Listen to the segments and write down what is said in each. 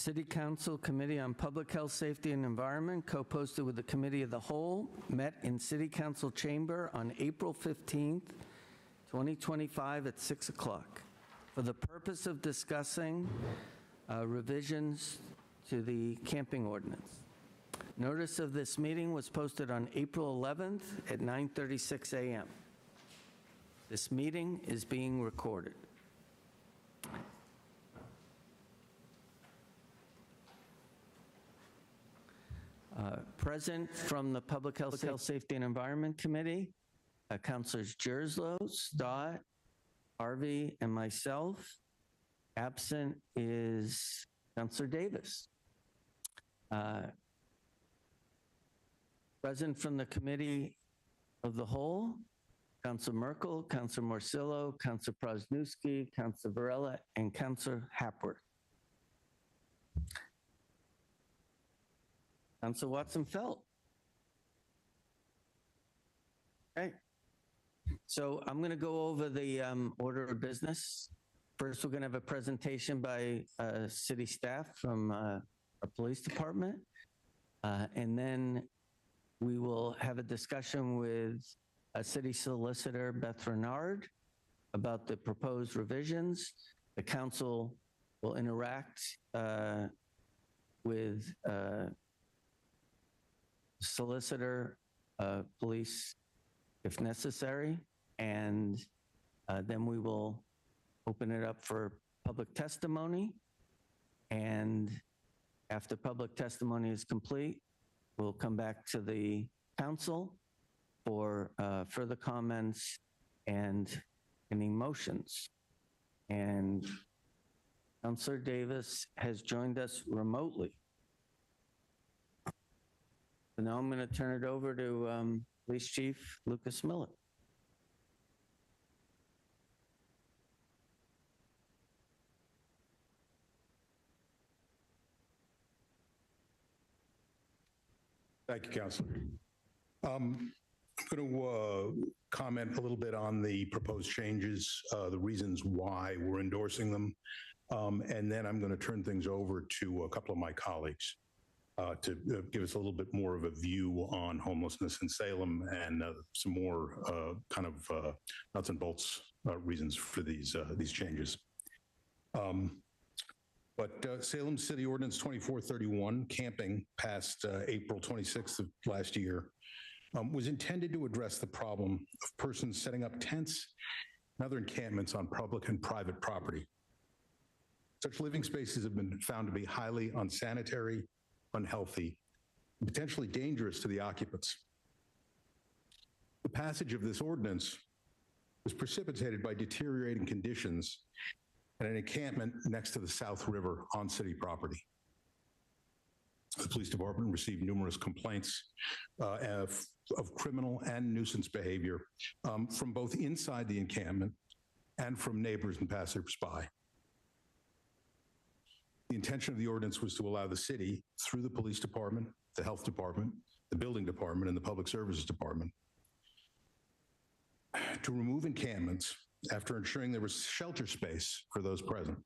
City Council Committee on Public Health, Safety, and Environment, co-posted with the Committee of the Whole, met in City Council Chamber on April 15th, 2025 at 6 o'clock for the purpose of discussing revisions to the camping ordinance. Notice of this meeting was posted on April 11th at 9:36 a.m. This meeting is being recorded. Present from the Public Health, Safety, and Environment Committee, Councilors Jerslow, Stott, Harvey, and myself. Absent is Councilor Davis. Present from the Committee of the Whole, Councilor Merkel, Councilor Morcillo, Councilor Prosnewski, Councilor Varela, and Councilor Hapworth. Councilor Watson-Felt. Okay. So I'm going to go over the order of business. First, we're going to have a presentation by city staff from our police department. And then we will have a discussion with City Solicitor Beth Renard about the proposed revisions. The council will interact with solicitor, police, if necessary, and then we will open it up for public testimony. And after public testimony is complete, we'll come back to the council for further comments and any motions. And Councilor Davis has joined us remotely. So now I'm going to turn it over to Police Chief Lucas Millett. Thank you, Councilor. I'm going to comment a little bit on the proposed changes, the reasons why we're endorsing them, and then I'm going to turn things over to a couple of my colleagues to give us a little bit more of a view on homelessness in Salem and some more kind of nuts and bolts reasons for these changes. But Salem City Ordinance 2431, camping, passed April 26th of last year, was intended to address the problem of persons setting up tents and other encampments on public and private property. Such living spaces have been found to be highly unsanitary, unhealthy, and potentially dangerous to the occupants. The passage of this ordinance was precipitated by deteriorating conditions at an encampment next to the South River on city property. The police department received numerous complaints of criminal and nuisance behavior from both inside the encampment and from neighbors and passersby. The intention of the ordinance was to allow the city, through the police department, the health department, the building department, and the public services department, to remove encampments after ensuring there was shelter space for those present,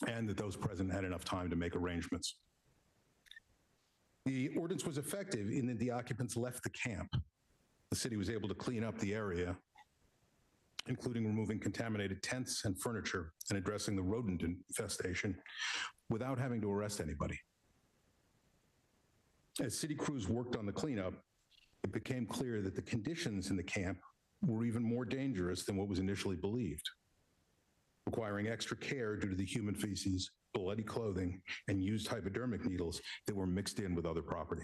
and that those present had enough time to make arrangements. The ordinance was effective in that the occupants left the camp. The city was able to clean up the area, including removing contaminated tents and furniture and addressing the rodent infestation without having to arrest anybody. As city crews worked on the cleanup, it became clear that the conditions in the camp were even more dangerous than what was initially believed, requiring extra care due to the human feces, bloody clothing, and used hypodermic needles that were mixed in with other property.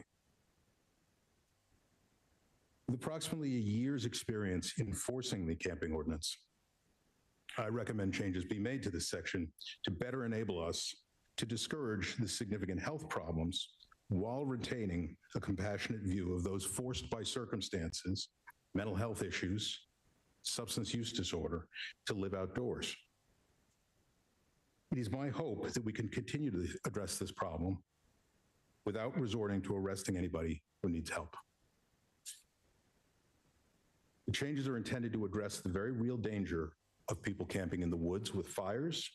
With approximately a year's experience enforcing the camping ordinance, I recommend changes be made to this section to better enable us to discourage the significant health problems while retaining a compassionate view of those forced by circumstances, mental health issues, substance use disorder, to live outdoors. It is my hope that we can continue to address this problem without resorting to arresting anybody who needs help. The changes are intended to address the very real danger of people camping in the woods with fires,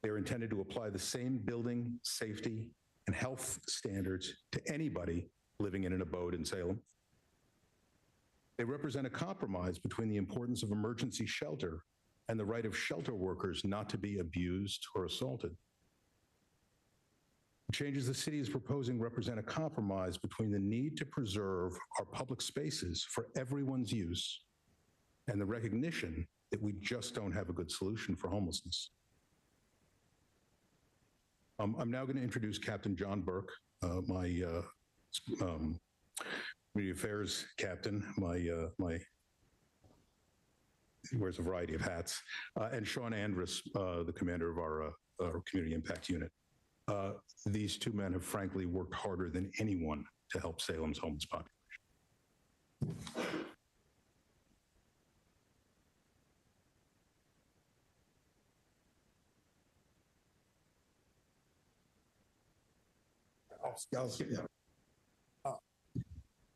They're intended to apply the same building, safety, and health standards to anybody living in an abode in Salem. They represent a compromise between the importance of emergency shelter and the right of shelter workers not to be abused or assaulted. The changes the city is proposing represent a compromise between the need to preserve our public spaces for everyone's use and the recognition that we just don't have a good solution for homelessness. I'm now going to introduce Captain John Burke, my Community Affairs Captain, my he wears a variety of hats, and Sean Andrus, the commander of our Community Impact Unit. These two men have frankly worked harder than anyone to help Salem's homeless population.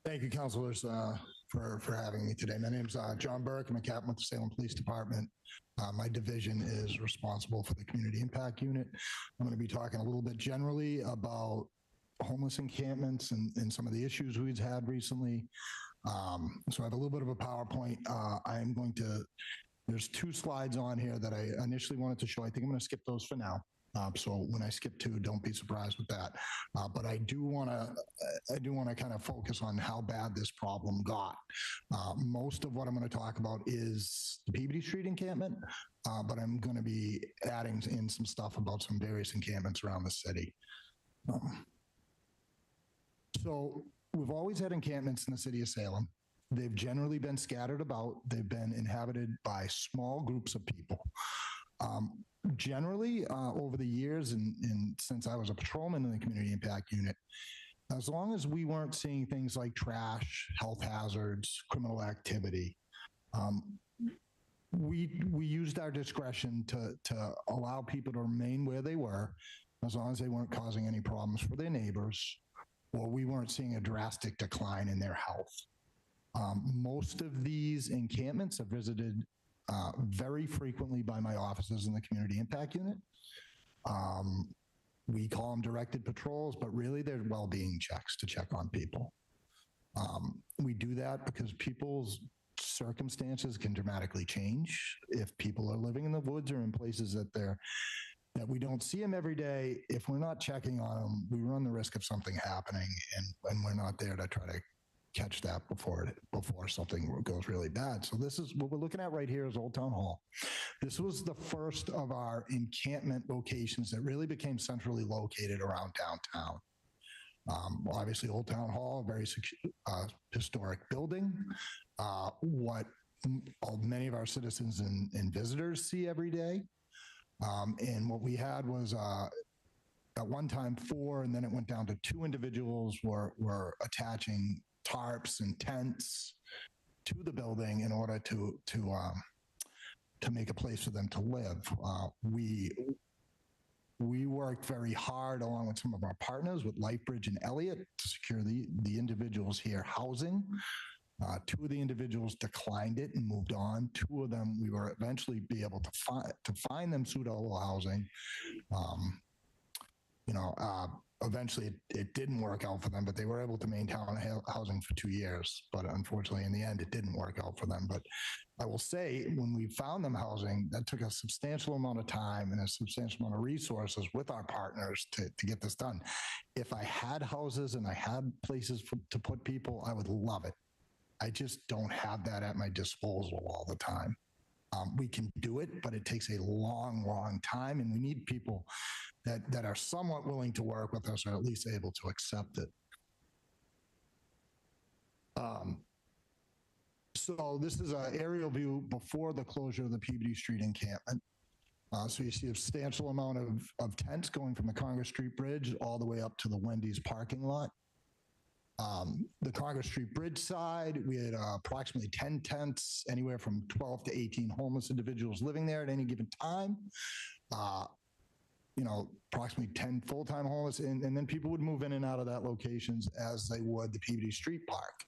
Thank you, councilors, for having me today. My name's John Burke. I'm a captain with the Salem Police Department. My division is responsible for the Community Impact Unit. I'm going to be talking a little bit generally about homeless encampments and some of the issues we've had recently. So I have a little bit of a PowerPoint. There's 2 slides on here that I initially wanted to show. I think I'm going to skip those for now. So when I skip 2, don't be surprised with that. But I do want to kind of focus on how bad this problem got. Most of what I'm going to talk about is the Peabody Street encampment, but I'm going to be adding in some stuff about some various encampments around the city. So we've always had encampments in the city of Salem. They've generally been scattered about. They've been inhabited by small groups of people. Generally, over the years and since I was a patrolman in the Community Impact Unit, as long as we weren't seeing things like trash, health hazards, criminal activity, we used our discretion to allow people to remain where they were, as long as they weren't causing any problems for their neighbors, or we weren't seeing a drastic decline in their health. Most of these encampments are visited very frequently by my officers in the Community Impact Unit. We call them directed patrols, but really they're well-being checks to check on people. We do that because people's circumstances can dramatically change. If people are living in the woods or in places that we don't see them every day, if we're not checking on them, we run the risk of something happening, and we're not there to try to catch that before something goes really bad. So this is what we're looking at right here is Old Town Hall. This was the first of our encampment locations that really became centrally located around downtown. Obviously, Old Town Hall, a very historic building. What many of our citizens and visitors see every day. And what we had was at one time 4, and then it went down to 2 individuals were attaching tarps and tents to the building in order to make a place for them to live. We worked very hard along with some of our partners with LifeBridge and Elliott to secure the individuals here housing. 2 of the individuals declined it and moved on. 2 of them we were eventually be able to find them suitable housing. Eventually it didn't work out for them, but they were able to maintain housing for 2 years. But unfortunately, in the end, it didn't work out for them. But I will say, when we found them housing, that took a substantial amount of time and a substantial amount of resources with our partners to get this done. If I had houses and I had places to put people, I would love it. I just don't have that at my disposal all the time. We can do it, but it takes a long, long time, and we need people that are somewhat willing to work with us or at least able to accept it. So this is an aerial view before the closure of the Peabody Street encampment. So you see a substantial amount of tents going from the Congress Street Bridge all the way up to the Wendy's parking lot. The Congress Street Bridge side, we had approximately 10 tents, anywhere from 12 to 18 homeless individuals living there at any given time. Approximately 10 full-time homeless, and then people would move in and out of that locations as they would the Peabody Street Park.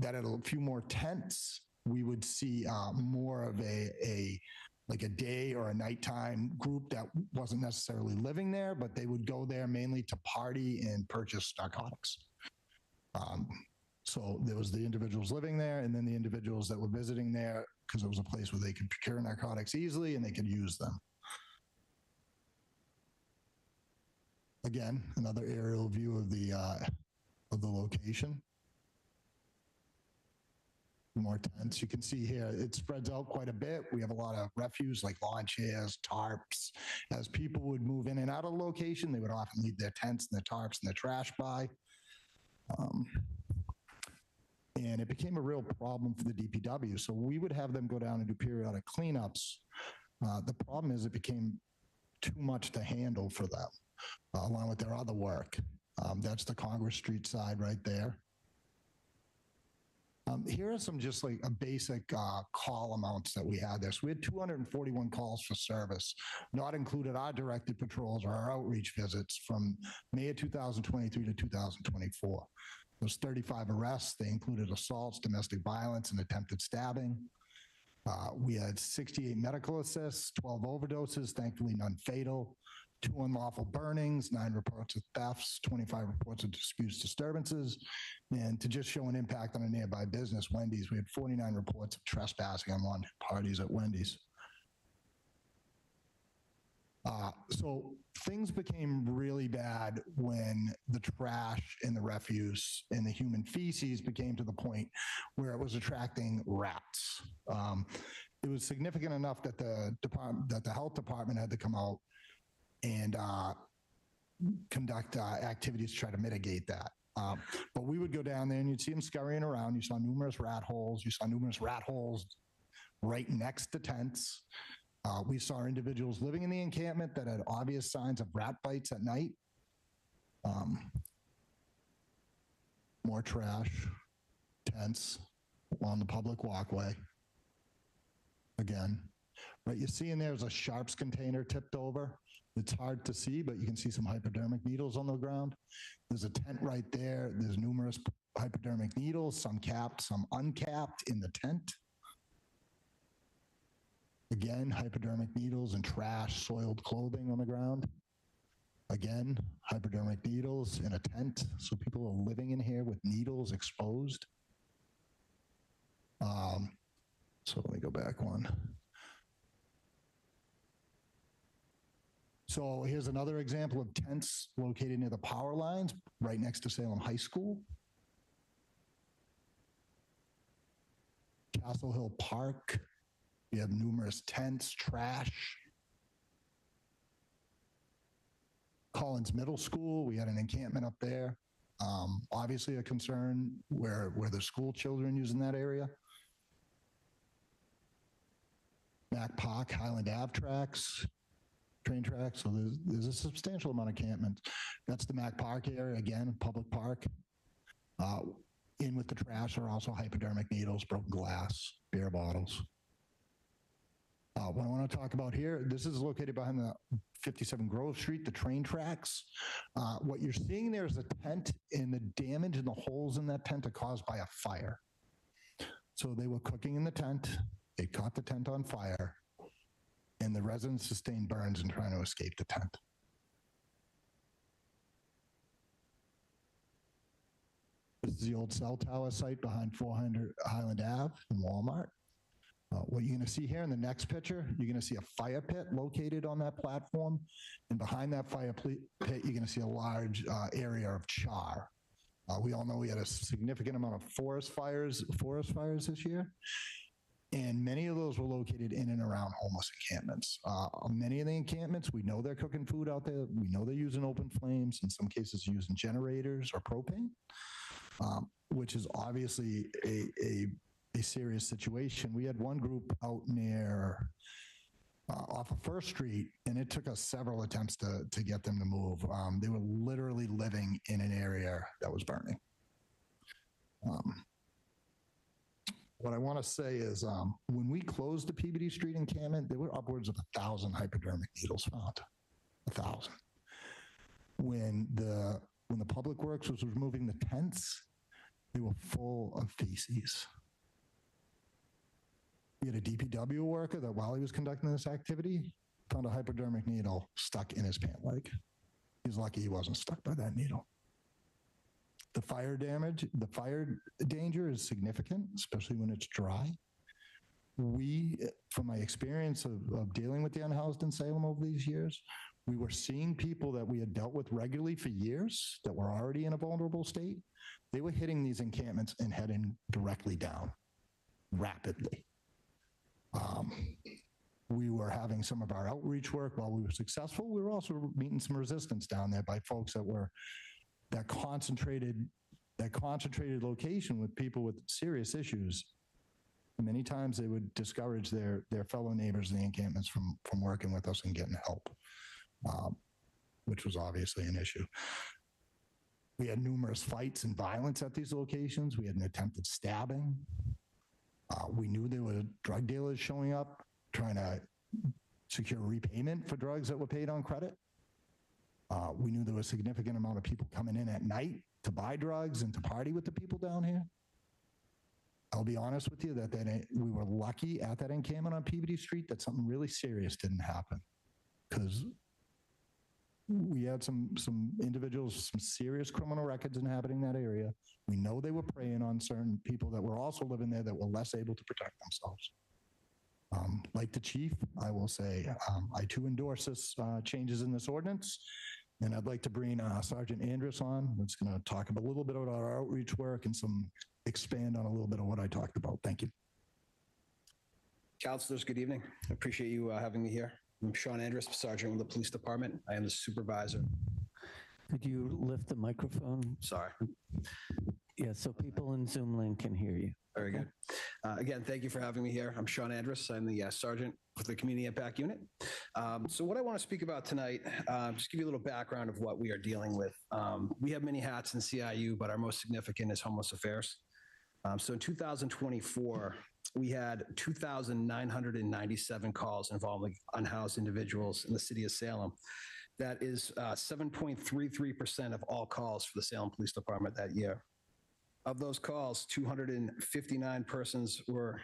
That had a few more tents. We would see more of a like a day or a nighttime group that wasn't necessarily living there, but they would go there mainly to party and purchase narcotics. So there was the individuals living there, and then the individuals that were visiting there because it was a place where they could procure narcotics easily and they could use them. Again, another aerial view of the location. More tents. You can see here, it spreads out quite a bit. We have a lot of refuse like lawn chairs, tarps. As people would move in and out of the location, they would often leave their tents and their tarps and their trash by. And it became a real problem for the DPW. So we would have them go down and do periodic cleanups. The problem is it became too much to handle for them, along with their other work. That's the Congress Street side right there. Here are some just like a basic call amounts that we had there. So we had 241 calls for service, not included our directed patrols or our outreach visits from May of 2023 to 2024. Those 35 arrests, they included assaults, domestic violence, and attempted stabbing. We had 68 medical assists, 12 overdoses, thankfully none fatal, 2 unlawful burnings, 9 reports of thefts, 25 reports of disputes, disturbances. And to just show an impact on a nearby business, Wendy's, we had 49 reports of trespassing on lawn parties at Wendy's. So things became really bad when the trash and the refuse and the human feces became to the point where it was attracting rats. It was significant enough that the health department had to come out and conduct activities to try to mitigate that. But we would go down there and you'd see them scurrying around. You saw numerous rat holes. You saw numerous rat holes right next to tents. We saw individuals living in the encampment that had obvious signs of rat bites at night. More trash, tents on the public walkway. Again, right, you see in there's a sharps container tipped over. It's hard to see, but you can see some hypodermic needles on the ground. There's a tent right there. There's numerous hypodermic needles, some capped, some uncapped in the tent. Again, hypodermic needles and trash, soiled clothing on the ground. Again, hypodermic needles in a tent. So people are living in here with needles exposed. So let me go back one. So here's another example of tents located near the power lines, right next to Salem High School. Castle Hill Park. We have numerous tents, trash. Collins Middle School, we had an encampment up there. Obviously a concern where there's school children using that area. Mack Park, Highland Ave tracks, train tracks. So there's a substantial amount of encampment. That's the Mack Park area, again, public park. In with the trash are also hypodermic needles, broken glass, beer bottles. What I want to talk about here, this is located behind the 57 Grove Street, the train tracks. What you're seeing there is a tent, and the damage and the holes in that tent are caused by a fire. So they were cooking in the tent, they caught the tent on fire, and the residents sustained burns in trying to escape the tent. This is the old cell tower site behind 400 Highland Ave in Walmart. What you're going to see here in the next picture, you're going to see a fire pit located on that platform. And behind that fire pit, you're going to see a large area of char. We all know we had a significant amount of forest fires this year. And many of those were located in and around homeless encampments. Many of the encampments, we know they're cooking food out there. We know they're using open flames. In some cases, using generators or propane, which is obviously a serious situation. We had one group out near off of First Street, and it took us several attempts to get them to move. They were literally living in an area that was burning. What I want to say is when we closed the Peabody Street encampment, there were upwards of 1,000 hypodermic needles found. 1,000. When the Public Works was removing the tents, they were full of feces. We had a DPW worker that while he was conducting this activity, found a hypodermic needle stuck in his pant leg. He's lucky he wasn't stuck by that needle. The fire danger is significant, especially when it's dry. From my experience of dealing with the unhoused in Salem over these years, we were seeing people that we had dealt with regularly for years that were already in a vulnerable state. They were hitting these encampments and heading directly down rapidly. We were having some of our outreach work. While we were successful, we were also meeting some resistance down there by folks that concentrated location with people with serious issues. Many times they would discourage their fellow neighbors in the encampments from working with us and getting help, which was obviously an issue. We had numerous fights and violence at these locations. We had an attempted stabbing. We knew there were drug dealers showing up, trying to secure repayment for drugs that were paid on credit. We knew there was a significant amount of people coming in at night to buy drugs and to party with the people down here. I'll be honest with you that we were lucky at that encampment on Peabody Street that something really serious didn't happen, because we had some individuals, some serious criminal records inhabiting that area. We know they were preying on certain people that were also living there that were less able to protect themselves. Like the chief, I will say, I too endorse this changes in this ordinance. And I'd like to bring Sergeant Andrus on, who's going to talk a little bit about our outreach work and expand on a little bit of what I talked about. Thank you. Councilors, good evening. I appreciate you having me here. I'm Sean Andrus, Sergeant with the Police Department. I am the supervisor. Could you lift the microphone? Sorry. Yeah, so people in Zoom link can hear you. Very good. Again, thank you for having me here. I'm Sean Andrus. I'm the Sergeant with the Community Impact Unit. So what I want to speak about tonight, just give you a little background of what we are dealing with. We have many hats in CIU, but our most significant is homeless affairs. So in 2024, we had 2,997 calls involving unhoused individuals in the city of Salem. That is 7.33% of all calls for the Salem Police Department that year. Of those calls, 259 persons were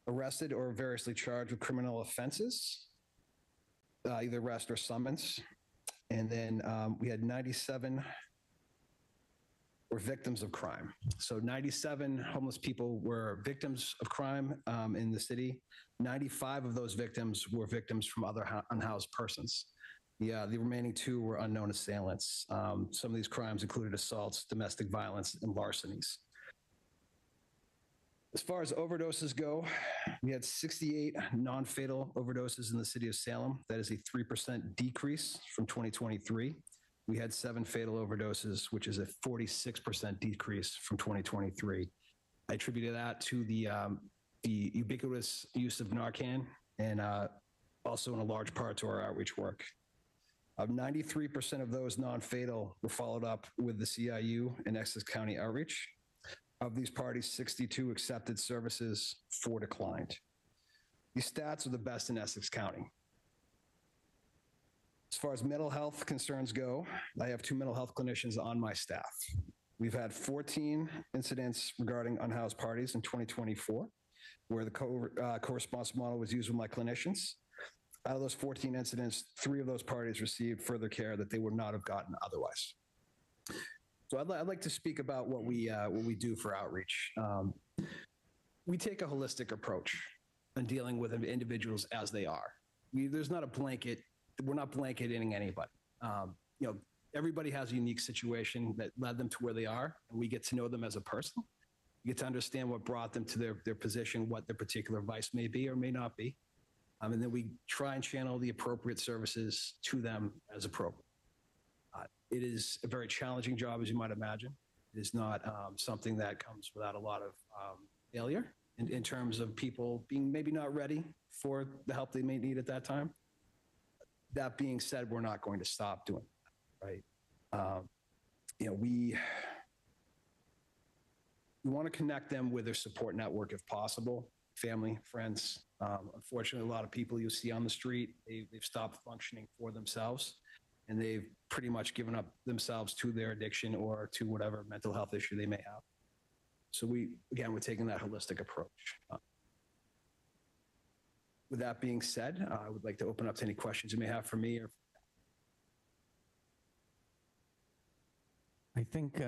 arrested or variously charged with criminal offenses, either arrest or summons. And then we had 97 were victims of crime. So 97 homeless people were victims of crime in the city. 95 of those victims were victims from other unhoused persons. The remaining 2 were unknown assailants. Some of these crimes included assaults, domestic violence, and larcenies. As far as overdoses go, we had 68 non-fatal overdoses in the city of Salem. That is a 3% decrease from 2023. We had 7 fatal overdoses, which is a 46% decrease from 2023. I attributed that to the ubiquitous use of Narcan and also in a large part to our outreach work. 93% of those non-fatal were followed up with the CIU and Essex County outreach. Of these parties, 62 accepted services, 4 declined. These stats are the best in Essex County. As far as mental health concerns go, I have 2 mental health clinicians on my staff. We've had 14 incidents regarding unhoused parties in 2024, where the co-response model was used with my clinicians. Out of those 14 incidents, 3 of those parties received further care that they would not have gotten otherwise. So I'd like to speak about what we do for outreach. We take a holistic approach in dealing with individuals as they are. There's not a blanket. We're not blanketing anybody. Everybody has a unique situation that led them to where they are, and we get to know them as a person. We get to understand what brought them to their position, what their particular vice may be or may not be. And then we try and channel the appropriate services to them as appropriate. It is a very challenging job, as you might imagine. It is not something that comes without a lot of failure in terms of people being maybe not ready for the help they may need at that time. That being said, we're not going to stop doing that, right? We want to connect them with their support network if possible, family, friends. Unfortunately, a lot of people you see on the street, they've stopped functioning for themselves, and they've pretty much given up themselves to their addiction or to whatever mental health issue they may have. So we're taking that holistic approach. With that being said, I would like to open up to any questions you may have for me. I think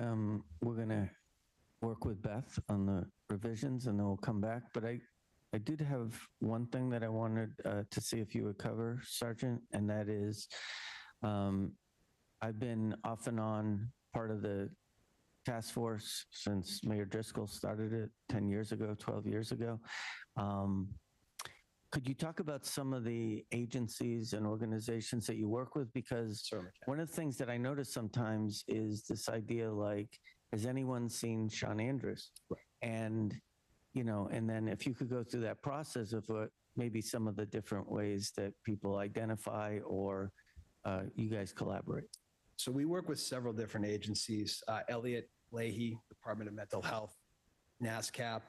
we're going to work with Beth on the revisions, and then we'll come back. But I did have one thing that I wanted to see if you would cover, Sergeant, and that is I've been off and on part of the task force since Mayor Driscoll started it 10 years ago, 12 years ago. Could you talk about some of the agencies and organizations that you work with? Because Certainly can. one of the things that I notice sometimes is this idea like, has anyone seen Sean Andrews? Right. And, you know, and then if you could go through that process of what maybe some of the different ways that people identify or you guys collaborate. So we work with several different agencies, Elliott, Leahy, Department of Mental Health, NASCAP,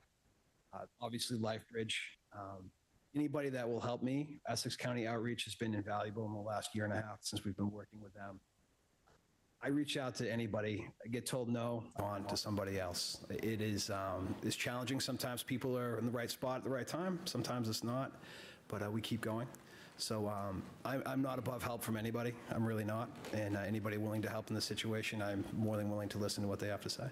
obviously LifeBridge. Anybody that will help me. Essex County Outreach has been invaluable in the last year and a half since we've been working with them. I reach out to anybody. I get told no, on to somebody else. It is it's challenging. Sometimes people are in the right spot at the right time. Sometimes it's not, but we keep going. So I'm not above help from anybody. I'm really not. And anybody willing to help in this situation, I'm more than willing to listen to what they have to say.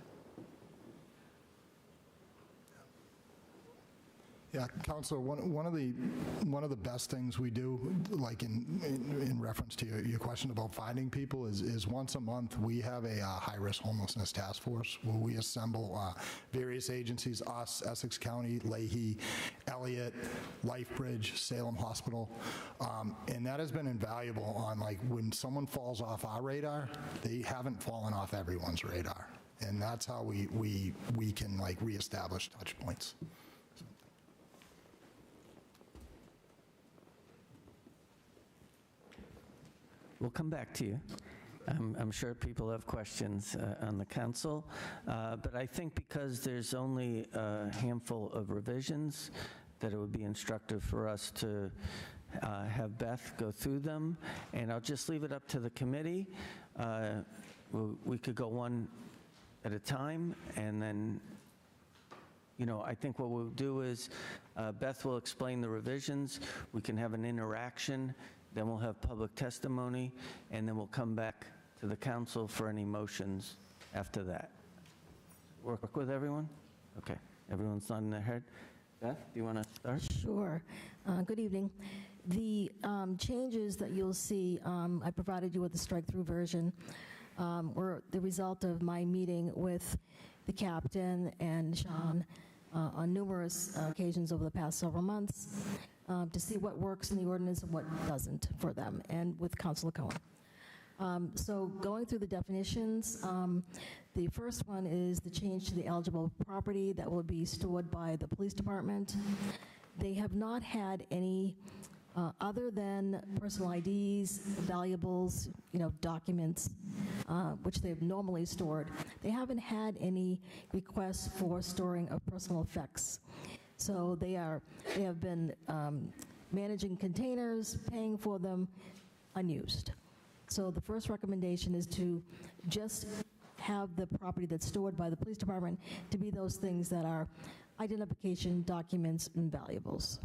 Yeah, Counselor, one of the best things we do, like in reference to your question about finding people, is once a month we have a high-risk homelessness task force where we assemble various agencies, us, Essex County, Leahy, Elliott, LifeBridge, Salem Hospital, and that has been invaluable on, like, when someone falls off our radar, they haven't fallen off everyone's radar, and that's how we can, like, reestablish touch points. We'll come back to you. I'm sure people have questions on the council, but I think because there's only a handful of revisions, that it would be instructive for us to have Beth go through them, and I'll just leave it up to the committee. We could go one at a time, and then, you know, I think what we'll do is Beth will explain the revisions, we can have an interaction, then we'll have public testimony, and then we'll come back to the council for any motions after that. Work with everyone? Okay, everyone's nodding their head. Beth, do you want to start? Sure. Good evening. The changes that you'll see, I provided you with the strike-through version, were the result of my meeting with the captain and Sean on numerous occasions over the past several months to see what works in the ordinance and what doesn't for them, and with Councilor Cohen. So going through the definitions, the first one is the change to the eligible property that will be stored by the police department. They have not had any, other than personal IDs, valuables, you know, documents, which they've normally stored. They haven't had any requests for storing of personal effects. So they have been managing containers, paying for them, unused. So the first recommendation is to just have the property that's stored by the police department to be those things that are identification, documents, and valuables.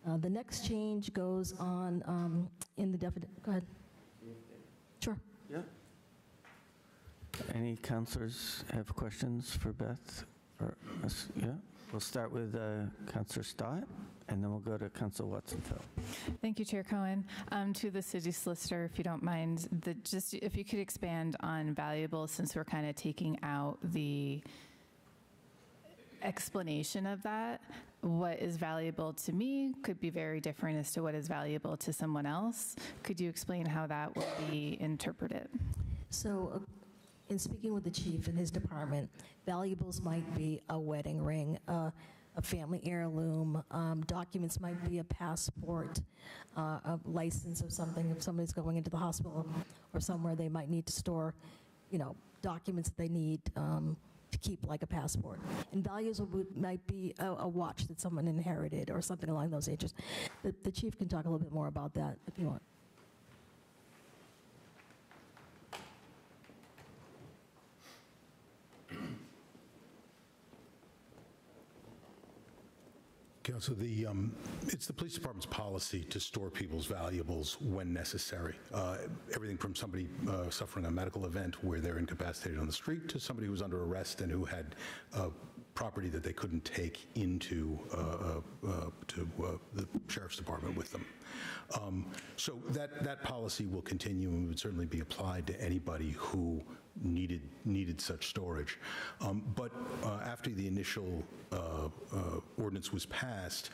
The next change goes on in the definition. Go ahead. Sure. Yeah. Any counselors have questions for Beth? Or us? Yeah. We'll start with Councilor Stott, and then we'll go to Councilor Watson-Phil. Thank you, Chair Cohen. To the city solicitor, if you don't mind, just if you could expand on valuable, since we're kind of taking out the explanation of that. What is valuable to me could be very different as to what is valuable to someone else. Could you explain how that will be interpreted? So in speaking with the chief and his department, valuables might be a wedding ring, a family heirloom, documents might be a passport, a license of something. If somebody's going into the hospital or somewhere, they might need to store, you know, documents that they need to keep, like a passport. And values might be a watch that someone inherited or something along those ages. The chief can talk a little bit more about that if you want. Council, it's the police department's policy to store people's valuables when necessary. Everything from somebody suffering a medical event where they're incapacitated on the street to somebody who's under arrest and who had property that they couldn't take into the sheriff's department with them. So that policy will continue and would certainly be applied to anybody who needed such storage. But after the initial ordinance was passed,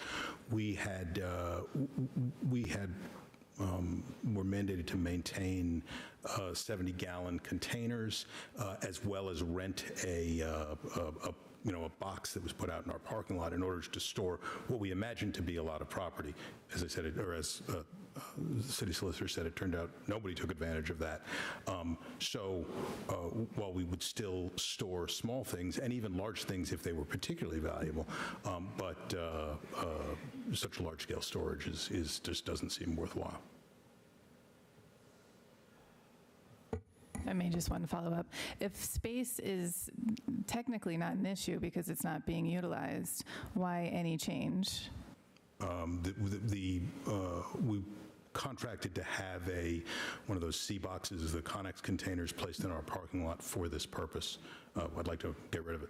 we were mandated to maintain 70-gallon containers, as well as rent a box that was put out in our parking lot in order to store what we imagined to be a lot of property. As I said, as the city solicitor said, it turned out nobody took advantage of that. So while we would still store small things and even large things if they were particularly valuable, but such large-scale storage just doesn't seem worthwhile. I may just want to follow up. If space is technically not an issue because it's not being utilized, why any change? We contracted to have one of those C boxes, the Connex containers, placed in our parking lot for this purpose. I'd like to get rid of it.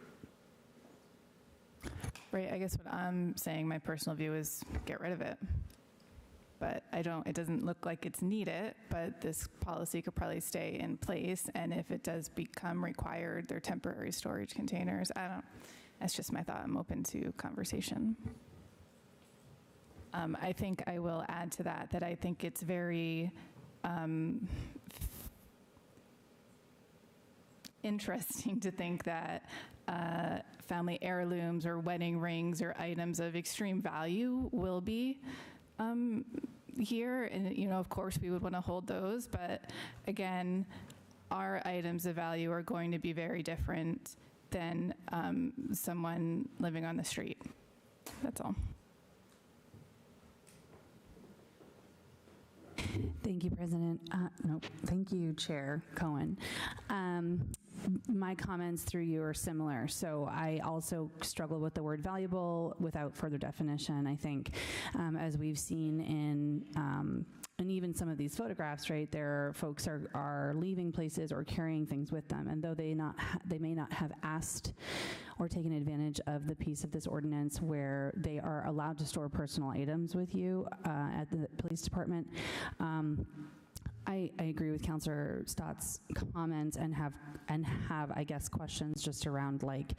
Right, I guess what I'm saying, my personal view is get rid of it. But it doesn't look like it's needed, but this policy could probably stay in place. And if it does become required, they're temporary storage containers. That's just my thought. I'm open to conversation. I think I will add to that I think it's very interesting to think that family heirlooms or wedding rings or items of extreme value will be here, and of course we would want to hold those, but again, our items of value are going to be very different than someone living on the street. That's all. Thank you, President. No, thank you, Chair Cohen. My comments through you are similar. So I also struggle with the word valuable without further definition. I think as we've seen in and even some of these photographs, right, there folks are leaving places or carrying things with them, and though they may not have asked or taken advantage of the piece of this ordinance where they are allowed to store personal items with you at the police department. I agree with Councillor Stott's comments and have I guess questions just around, like,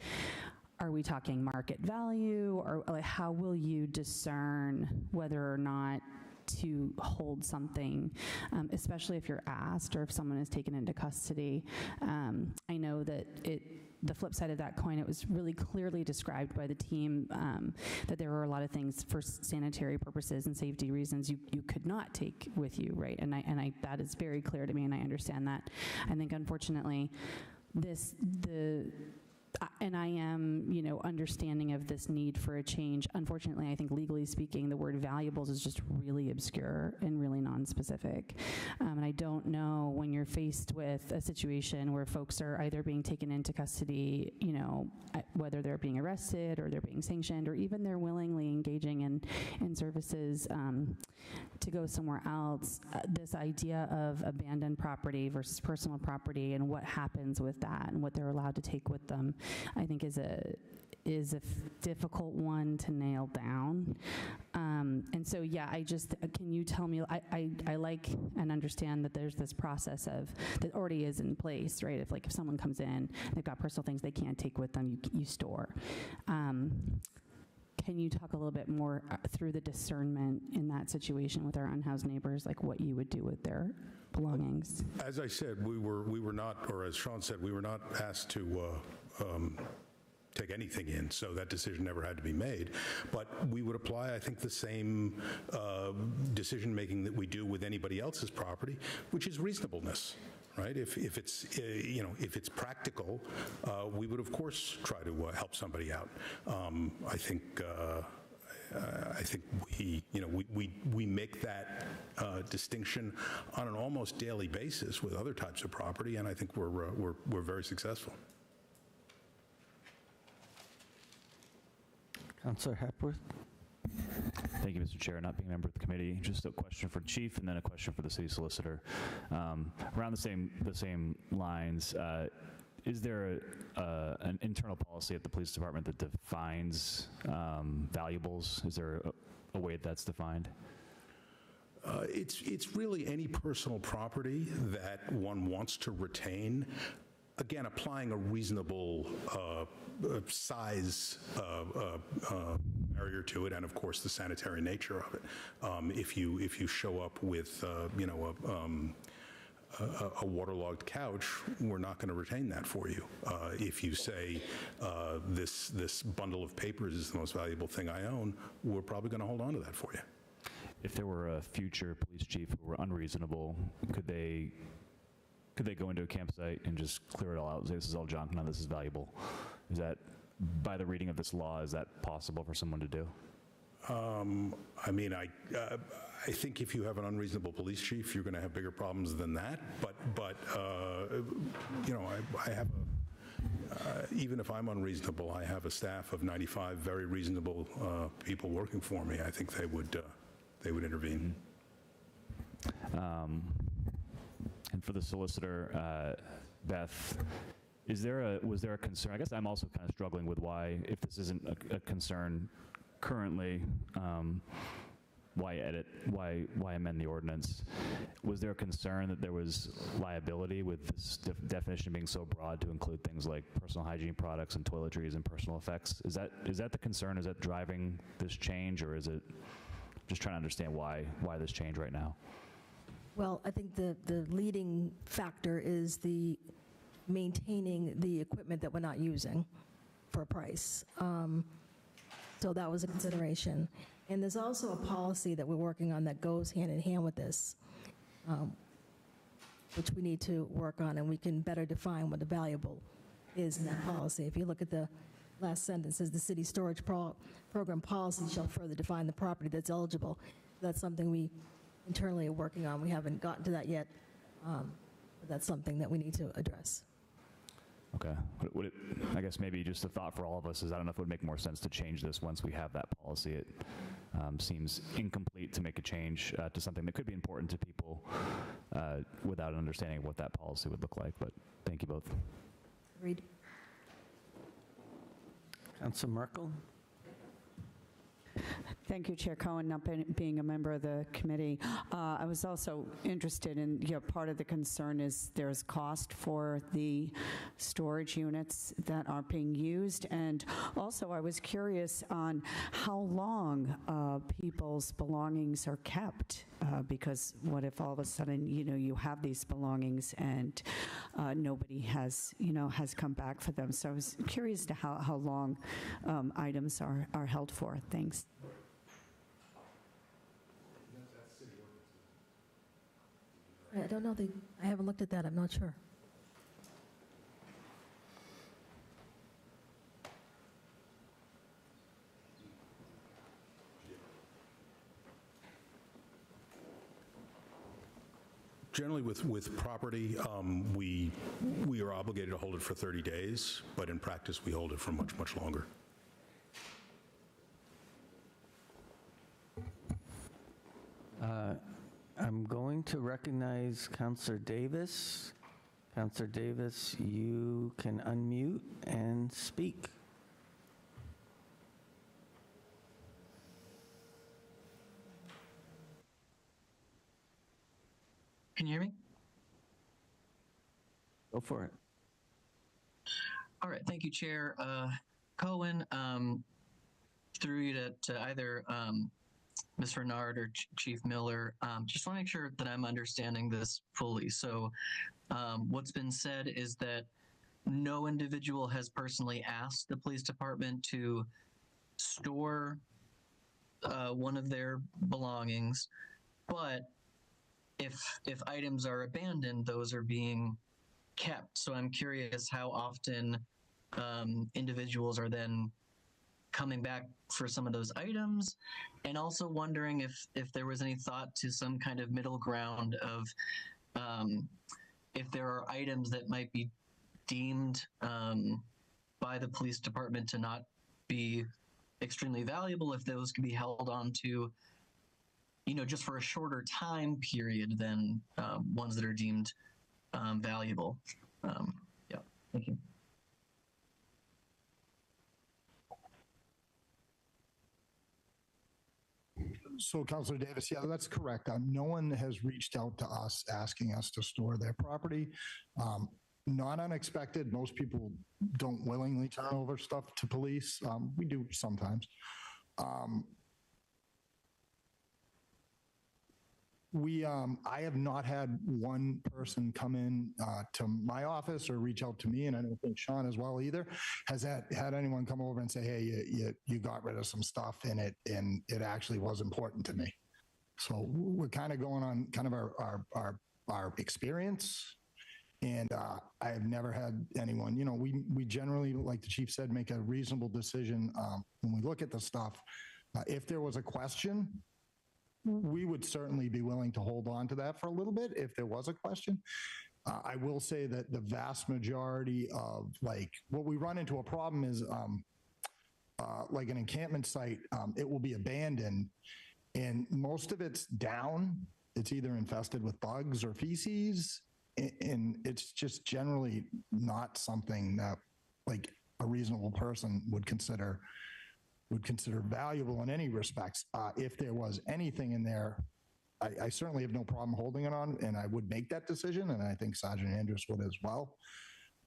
are we talking market value, or like, how will you discern whether or not to hold something, especially if you're asked or if someone is taken into custody? I know that the flip side of that coin, it was really clearly described by the team that there were a lot of things for sanitary purposes and safety reasons you could not take with you, right? And I that is very clear to me, and I understand that. I think, unfortunately, and I am, understanding of this need for a change. Unfortunately, I think legally speaking, the word valuables is just really obscure and really non-specific. And I don't know, when you're faced with a situation where folks are either being taken into custody, whether they're being arrested or they're being sanctioned, or even they're willingly engaging in services to go somewhere else, this idea of abandoned property versus personal property and what happens with that and what they're allowed to take with them, I think is a difficult one to nail down. And so, yeah, can you tell me, I like and understand that there's this process that already is in place, right? If someone comes in, they've got personal things they can't take with them, you store. Can you talk a little bit more through the discernment in that situation with our unhoused neighbors, like what you would do with their belongings? As I said, we were not, or as Sean said, we were not asked to take anything in, so that decision never had to be made. But we would apply, I think, the same decision-making that we do with anybody else's property, which is reasonableness. Right? If it's if it's practical, we would of course try to help somebody out. I think we make that distinction on an almost daily basis with other types of property, and I think we're very successful. Councillor Hepworth. Thank you, Mr. Chair. Not being a member of the committee, just a question for the chief and then a question for the city solicitor. Around the same lines, is there an internal policy at the police department that defines valuables? Is there a way that's defined? It's really any personal property that one wants to retain. Again, applying a reasonable size barrier to it, and of course the sanitary nature of it. If you show up with a waterlogged couch, we're not going to retain that for you. If you say this bundle of papers is the most valuable thing I own, we're probably going to hold on to that for you. If there were a future police chief who were unreasonable, could they go into a campsite and just clear it all out and say, this is all junk, none of this is valuable? Is that, by the reading of this law, is that possible for someone to do? I mean, I think if you have an unreasonable police chief, you're going to have bigger problems than that. But you know, I have even if I'm unreasonable, I have a staff of 95 very reasonable people working for me. I think they would intervene. And for the solicitor, Beth, was there a concern? I guess I'm also kind of struggling with why, if this isn't a concern currently, why amend the ordinance? Was there a concern that there was liability with this definition being so broad to include things like personal hygiene products and toiletries and personal effects? Is that the concern? Is that driving this change, or is it just trying to understand why this change right now? Well, I think the leading factor is the maintaining the equipment that we're not using for a price. So that was a consideration. And there's also a policy that we're working on that goes hand in hand with this, which we need to work on, and we can better define what the valuable is in that policy. If you look at the last sentence, it says the city storage program policy shall further define the property that's eligible. That's something we internally are working on. We haven't gotten to that yet, but that's something that we need to address. Okay. I guess maybe just a thought for all of us is, I don't know if it would make more sense to change this once we have that policy. It seems incomplete to make a change to something that could be important to people without an understanding of what that policy would look like. But thank you both. Agreed. Councilor Merkel? Thank you, Chair Cohen. Not being a member of the committee, I was also interested in, part of the concern is there's cost for the storage units that aren't being used. And also I was curious on how long people's belongings are kept, because what if all of a sudden, you have these belongings and nobody has come back for them. So I was curious to how long items are held for. Thanks. I don't know. I haven't looked at that. I'm not sure. Generally, with property, we are obligated to hold it for 30 days, but in practice, we hold it for much, much longer. I'm going to recognize Councilor Davis. Councilor Davis, you can unmute and speak. Can you hear me? Go for it. All right, thank you, Chair Cohen. Through you to either Ms. Renard or Chief Miller, just want to make sure that I'm understanding this fully. So what's been said is that no individual has personally asked the police department to store one of their belongings, but if items are abandoned, those are being kept. So I'm curious how often individuals are then coming back for some of those items, and also wondering if there was any thought to some kind of middle ground of if there are items that might be deemed by the police department to not be extremely valuable, if those can be held on to, just for a shorter time period than ones that are deemed valuable. Yeah, thank you. So, Councilor Davis, yeah, that's correct. No one has reached out to us asking us to store their property. Not unexpected. Most people don't willingly turn over stuff to police. We do sometimes. I have not had one person come in to my office or reach out to me, and I don't think Sean as well either, has had anyone come over and say, hey, you got rid of some stuff in it, and it actually was important to me. So we're kind of going on kind of our experience, and I have never had anyone, we generally, like the chief said, make a reasonable decision when we look at the stuff. If there was a question, we would certainly be willing to hold on to that for a little bit if there was a question. I will say that the vast majority of what we run into a problem is like an encampment site, it will be abandoned and most of it's down. It's either infested with bugs or feces, and it's just generally not something that like a reasonable person would consider valuable in any respects. If there was anything in there, I certainly have no problem holding it on, and I would make that decision, and I think Sergeant Andrews would as well.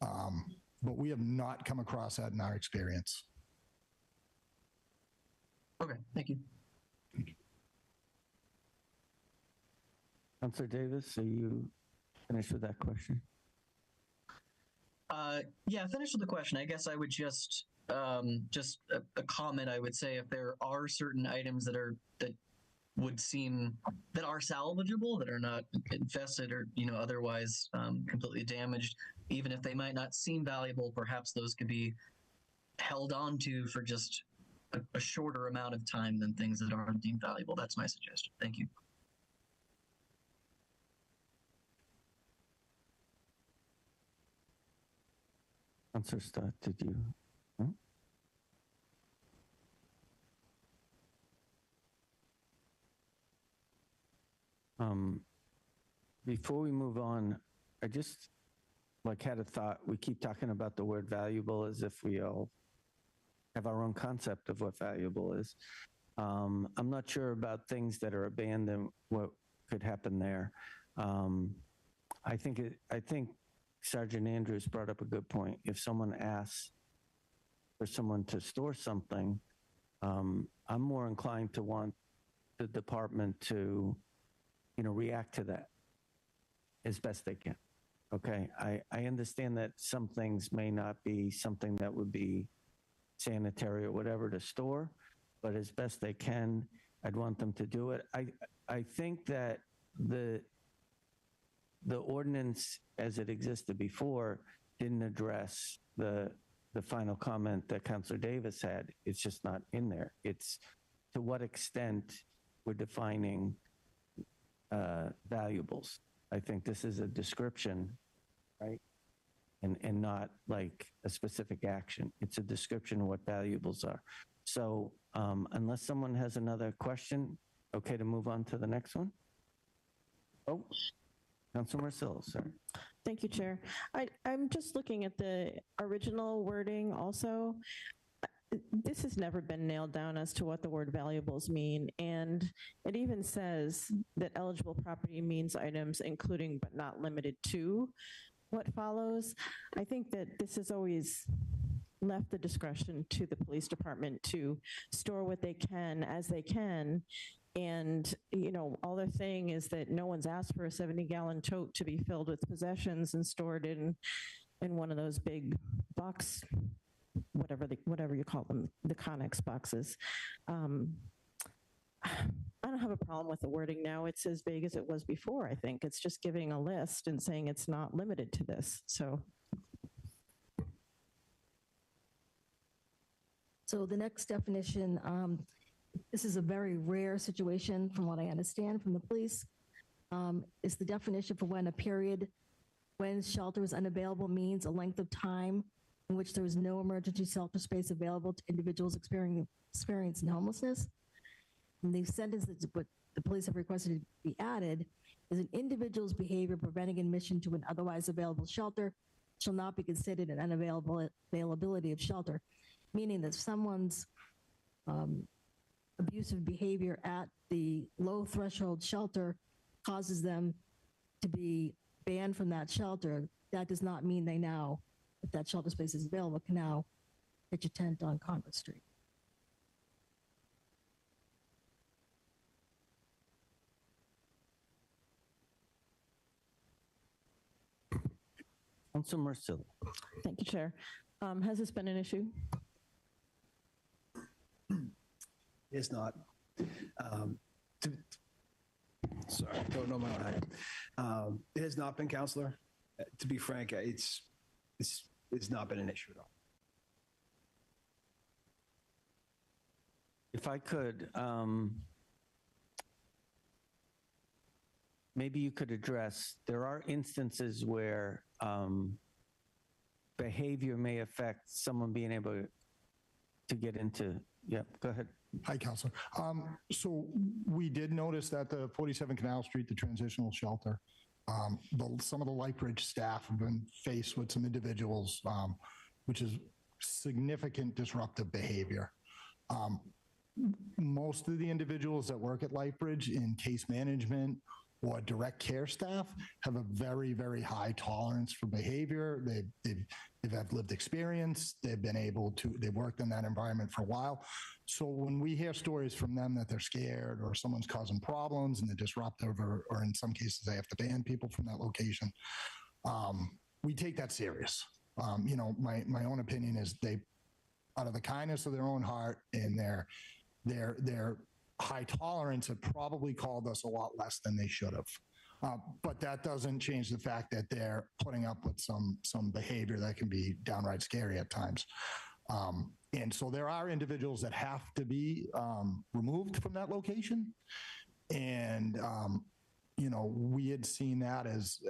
But we have not come across that in our experience. Okay, thank you. Councilor Davis, are you finished with that question? Yeah, finished with the question. I guess I would just a comment. I would say if there are certain items that would seem that are salvageable, that are not infested or otherwise completely damaged, even if they might not seem valuable, perhaps those could be held on to for just a shorter amount of time than things that aren't deemed valuable. That's my suggestion. Thank you. Councilor Stott, did you? Before we move on, I just had a thought. We keep talking about the word valuable as if we all have our own concept of what valuable is. I'm not sure about things that are abandoned, what could happen there. I think Sergeant Andrews brought up a good point. If someone asks for someone to store something, I'm more inclined to want the department to, react to that as best they can. Okay, I understand that some things may not be something that would be sanitary or whatever to store, but as best they can, I'd want them to do it. I think that the ordinance as it existed before didn't address the final comment that Councilor Davis had. It's just not in there. It's to what extent we're defining valuables. I think this is a description, right? And not like a specific action. It's a description of what valuables are. So unless someone has another question, okay to move on to the next one? Oh, Councilor Marcillo, sir. Thank you, Chair. I'm just looking at the original wording also. This has never been nailed down as to what the word valuables mean. And it even says that eligible property means items including but not limited to what follows. I think that this has always left the discretion to the police department to store what they can as they can. And, all they're saying is that no one's asked for a 70-gallon tote to be filled with possessions and stored in one of those big box, whatever you call them, the Connex boxes. I don't have a problem with the wording now. It's as vague as it was before, I think. It's just giving a list and saying it's not limited to this, so. So the next definition, this is a very rare situation from what I understand from the police, is the definition for when a period when shelter is unavailable means a length of time in which there is no emergency shelter space available to individuals experiencing experiencing homelessness. And they've sentenced it, what the police have requested to be added is an individual's behavior preventing admission to an otherwise available shelter shall not be considered an unavailability of shelter, meaning that someone's abusive behavior at the low threshold shelter causes them to be banned from that shelter. That does not mean they now, if that shelter space is available, can now pitch a tent on Congress Street. Council Marcillo. Thank you, Chair. Has this been an issue? It's not. Sorry, don't know my own height. It has not been, Counselor. To be frank, it's not been an issue at all. If I could, maybe you could address, there are instances where behavior may affect someone being able to get into, go ahead. Hi, Counselor. So we did notice that the 47 Canal Street, the transitional shelter, some of the Lightbridge staff have been faced with some individuals, which is significant disruptive behavior. Most of the individuals that work at Lightbridge in case management or direct care staff have a very, very high tolerance for behavior. They've had lived experience. They've worked in that environment for a while. So when we hear stories from them that they're scared or someone's causing problems and they're disruptive, or in some cases they have to ban people from that location, we take that serious. My own opinion is they, out of the kindness of their own heart and their high tolerance, have probably called us a lot less than they should have. But that doesn't change the fact that they're putting up with some behavior that can be downright scary at times. And so there are individuals that have to be removed from that location. And, we had seen that as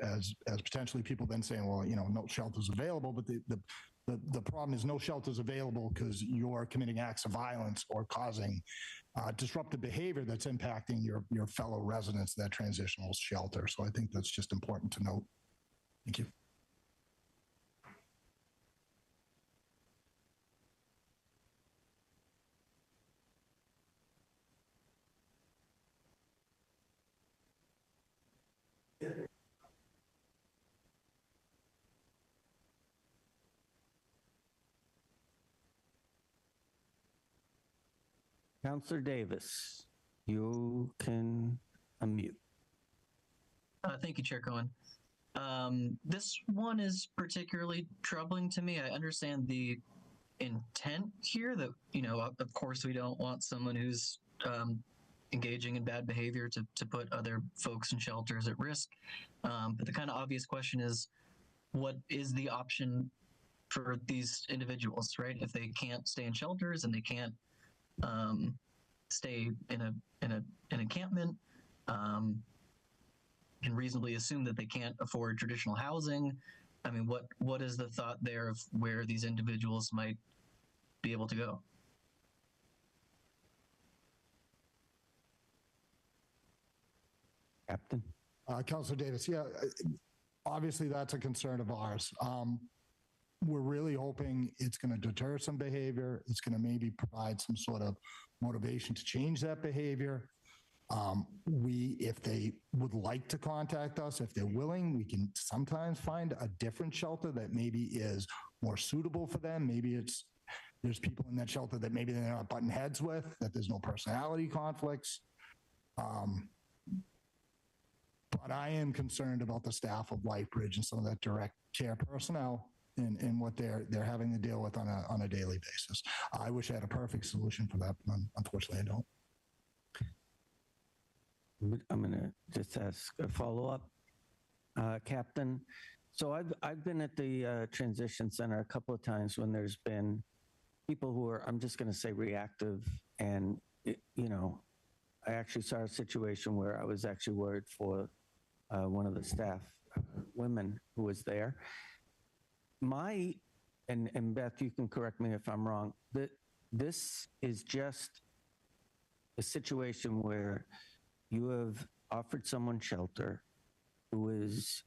potentially people then saying, well, no shelters available, but the problem is no shelters available because you're committing acts of violence or causing disruptive behavior that's impacting your fellow residents of that transitional shelter. So I think that's just important to note. Thank you. Councilor Davis, you can unmute. Thank you, Chair Cohen. This one is particularly troubling to me. I understand the intent here that, of course, we don't want someone who's engaging in bad behavior to put other folks in shelters at risk. But the kind of obvious question is, what is the option for these individuals, right? If they can't stay in shelters and they can't stay in an encampment, can reasonably assume that they can't afford traditional housing. I mean, what is the thought there of where these individuals might be able to go? Captain. Councilor Davis, obviously that's a concern of ours. We're really hoping it's going to deter some behavior. It's going to maybe provide some sort of motivation to change that behavior. If they would like to contact us, if they're willing, we can sometimes find a different shelter that maybe is more suitable for them. Maybe there's people in that shelter that maybe they're not butting heads with, that there's no personality conflicts. But I am concerned about the staff of Lightbridge and some of that direct care personnel and what they're having to deal with on a daily basis. I wish I had a perfect solution for that, but unfortunately I don't. I'm going to just ask a follow-up, Captain. So I've been at the transition center a couple of times when there's been people who are, I'm just going to say, reactive, and I actually saw a situation where I was actually worried for one of the staff women who was there. And Beth, you can correct me if I'm wrong, the this is just a situation where you have offered someone shelter who is,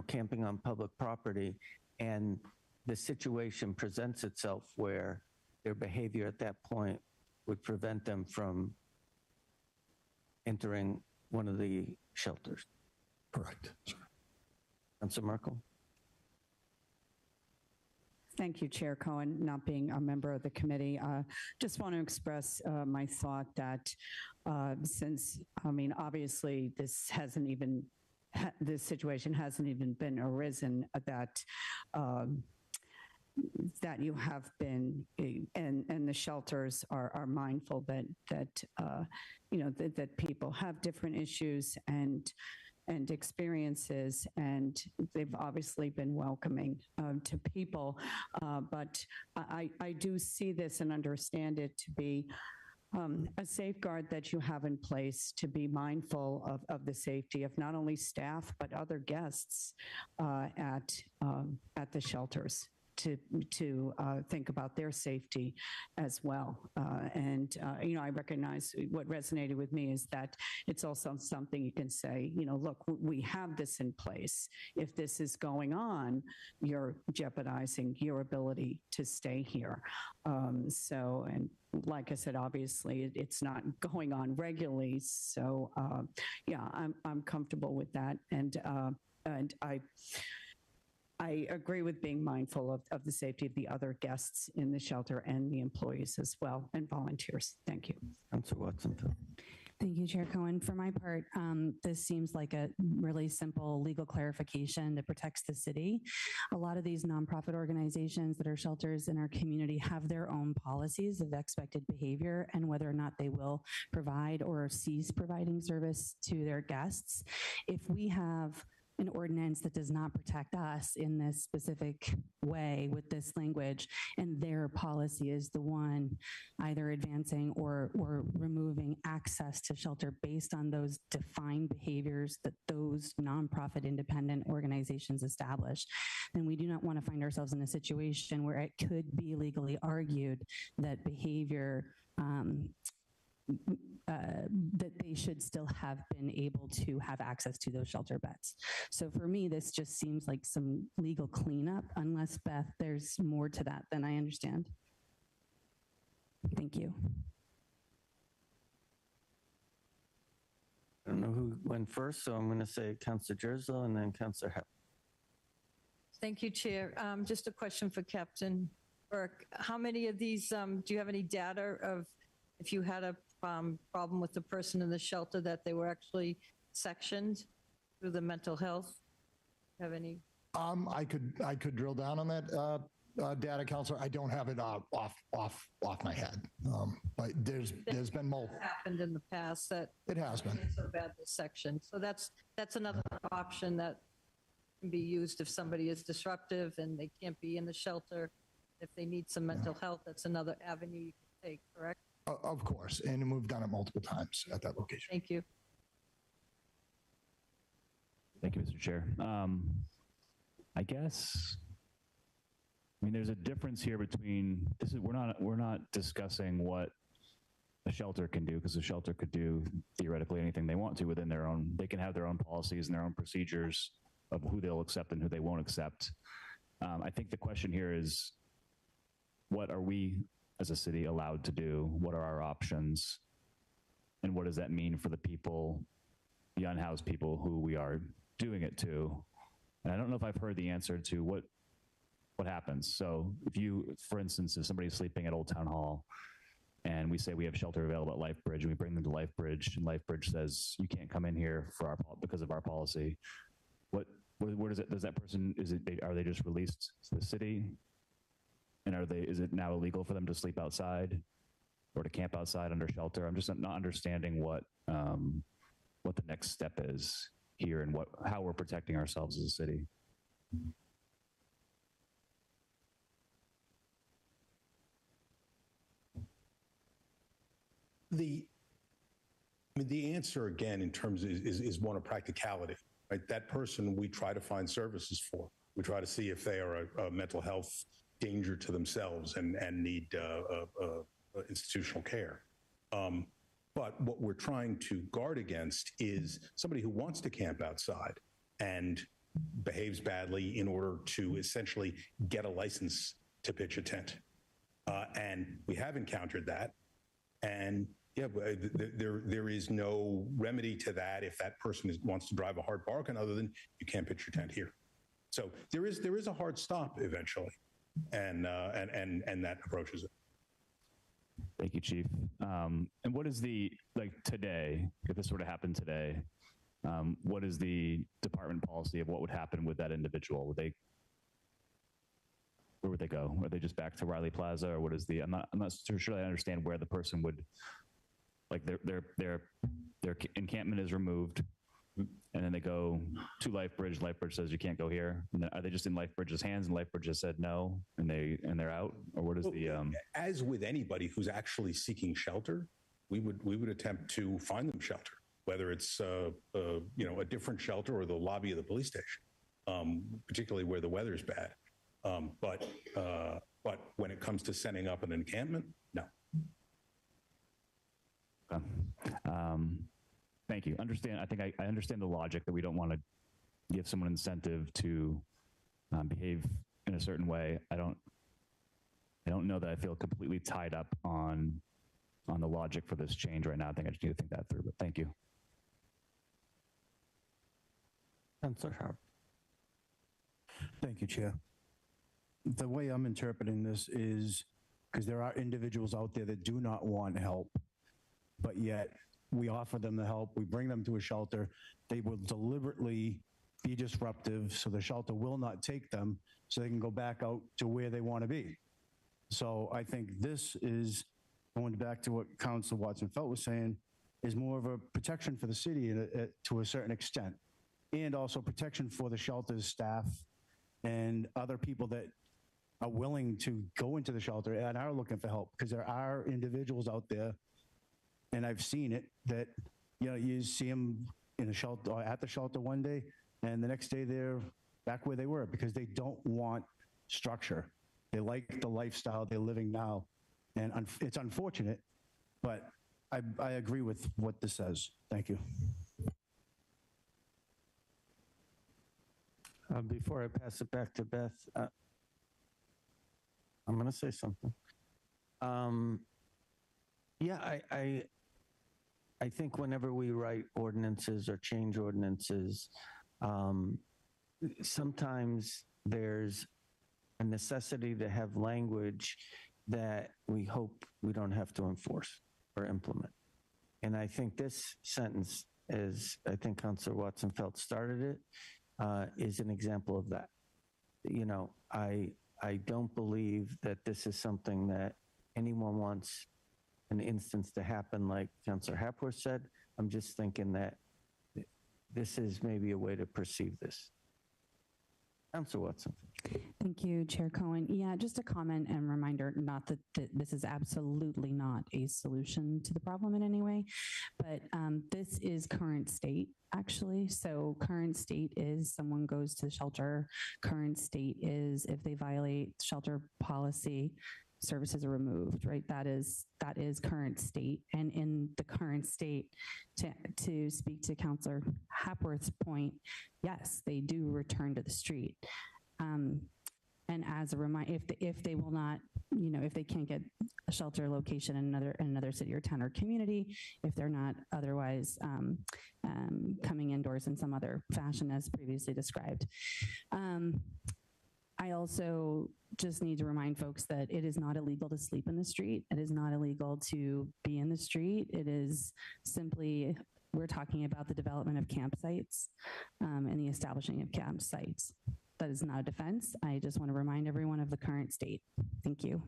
camping on public property, and the situation presents itself where their behavior at that point would prevent them from entering one of the shelters. Correct. Councilor Merkel? Thank you, Chair Cohen, not being a member of the committee. Just want to express my thought that since, obviously this this situation hasn't even been arisen, that you have been, and the shelters are mindful that people have different issues and experiences, and they've obviously been welcoming to people. But I do see this and understand it to be a safeguard that you have in place to be mindful of the safety of not only staff, but other guests at the shelters. To think about their safety as well. I recognize what resonated with me is that it's also something you can say, look, we have this in place. If this is going on, you're jeopardizing your ability to stay here. And like I said, obviously it's not going on regularly. So I'm comfortable with that. And I agree with being mindful of the safety of the other guests in the shelter and the employees as well, and volunteers. Thank you. Councilor Watson. Thank you, Chair Cohen. For my part, this seems like a really simple legal clarification that protects the city. A lot of these nonprofit organizations that are shelters in our community have their own policies of expected behavior and whether or not they will provide or cease providing service to their guests. If we have an ordinance that does not protect us in this specific way with this language, and their policy is the one either advancing or removing access to shelter based on those defined behaviors that those nonprofit independent organizations establish, then we do not want to find ourselves in a situation where it could be legally argued that behavior that they should still have been able to have access to those shelter beds. So for me, this just seems like some legal cleanup, unless, Beth, there's more to that than I understand. Thank you. I don't know who went first, so I'm going to say Councilor Jerslow and then Councilor Hepp. Thank you, Chair. Just a question for Captain Burke. How many of these, do you have any data of if you had a problem with the person in the shelter that they were actually sectioned through the mental health? Have any? I could drill down on that data, Counselor. I don't have it off my head, but there's been multiple. Happened in the past that it has been so bad this section. So that's another option that can be used if somebody is disruptive and they can't be in the shelter. If they need some mental health, that's another avenue you can take. Correct? Of course, and we've done it multiple times at that location. Thank you. Thank you, Mr. Chair. I guess, there's a difference here between we're not discussing what a shelter can do, because a shelter could do theoretically anything they want to within their own. They can have their own policies and their own procedures of who they'll accept and who they won't accept. I think the question here is, what are we as a city allowed to do? What are our options? And what does that mean for the people, the unhoused people who we are doing it to? And I don't know if I've heard the answer to what happens. So if you, for instance, if somebody's sleeping at Old Town Hall and we say we have shelter available at Lifebridge and we bring them to Lifebridge and Lifebridge says, you can't come in here because of our policy. Where does that person, are they just released to the city? And is it now illegal for them to sleep outside or to camp outside under shelter? I'm just not understanding what the next step is here and how we're protecting ourselves as a city. The answer again in terms is one of practicality, right? That person we try to find services for. We try to see if they are a mental health danger to themselves and need institutional care. But what we're trying to guard against is somebody who wants to camp outside and behaves badly in order to essentially get a license to pitch a tent. And we have encountered that. And yeah, there is no remedy to that if that person wants to drive a hard bargain other than you can't pitch your tent here. So there is a hard stop eventually, and that approaches it. Thank you, Chief. And what is the, like today, if this were to happen today, what is the department policy of what would happen with that individual? Where would they go? Are they just back to Riley Plaza, or what is the? I'm not sure I understand where the person would, like their encampment is removed, and then they go to Lifebridge. Lifebridge says you can't go here. And then are they just in Lifebridge's hands, and Lifebridge has said no, and they're out, or what is the? As with anybody who's actually seeking shelter, we would attempt to find them shelter, whether it's a different shelter or the lobby of the police station, particularly where the weather's bad. But when it comes to setting up an encampment, no. Okay. Thank you. I think I understand the logic that we don't want to give someone incentive to behave in a certain way. I don't know that I feel completely tied up on the logic for this change right now. I think I just need to think that through, but thank you. Councilor Harp. Thank you, Chair. The way I'm interpreting this is because there are individuals out there that do not want help, but yet we offer them the help, we bring them to a shelter, they will deliberately be disruptive, so the shelter will not take them, so they can go back out to where they want to be. So I think this is, going back to what Councilor Watson-Felt was saying, is more of a protection for the city to a certain extent, and also protection for the shelter's staff and other people that are willing to go into the shelter and are looking for help, because there are individuals out there, and I've seen it, that you see them in a shelter or at the shelter one day, and the next day they're back where they were because they don't want structure. They like the lifestyle they're living now, and it's unfortunate, but I agree with what this says. Thank you. Before I pass it back to Beth, I'm going to say something. I think whenever we write ordinances or change ordinances, sometimes there's a necessity to have language that we hope we don't have to enforce or implement. And I think this sentence, as I think Councilor Watson-Felt started it, is an example of that. I don't believe that this is something that anyone wants an instance to happen like Councilor Hapworth said. I'm just thinking that this is maybe a way to perceive this. Councilor Watson. Thank you, Chair Cohen. Yeah, just a comment and reminder, not that this is absolutely not a solution to the problem in any way, but this is current state, actually. So current state is someone goes to the shelter. Current state is if they violate shelter policy, services are removed, right? That is current state. And in the current state, to speak to Councilor Hapworth's point, yes, they do return to the street. And as a reminder, if they will not, if they can't get a shelter location in another city or town or community, if they're not otherwise coming indoors in some other fashion as previously described. I also just need to remind folks that it is not illegal to sleep in the street. It is not illegal to be in the street. It is simply, we're talking about the development of campsites and the establishing of campsites. That is not a defense. I just want to remind everyone of the current state. Thank you.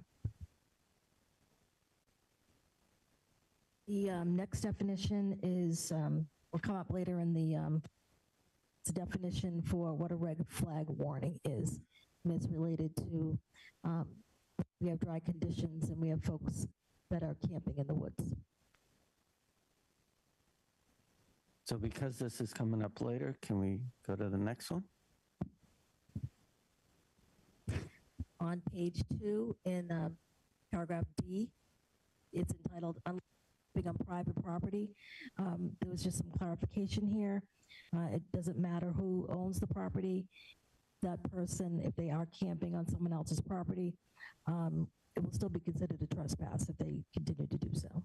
The next definition is, will come up later in the it's a definition for what a red flag warning is. And it's related to, we have dry conditions and we have folks that are camping in the woods. So because this is coming up later, can we go to the next one? On page 2 in paragraph D, it's entitled Camping on Private Property. There was just some clarification here. It doesn't matter who owns the property. That person, if they are camping on someone else's property, it will still be considered a trespass if they continue to do so.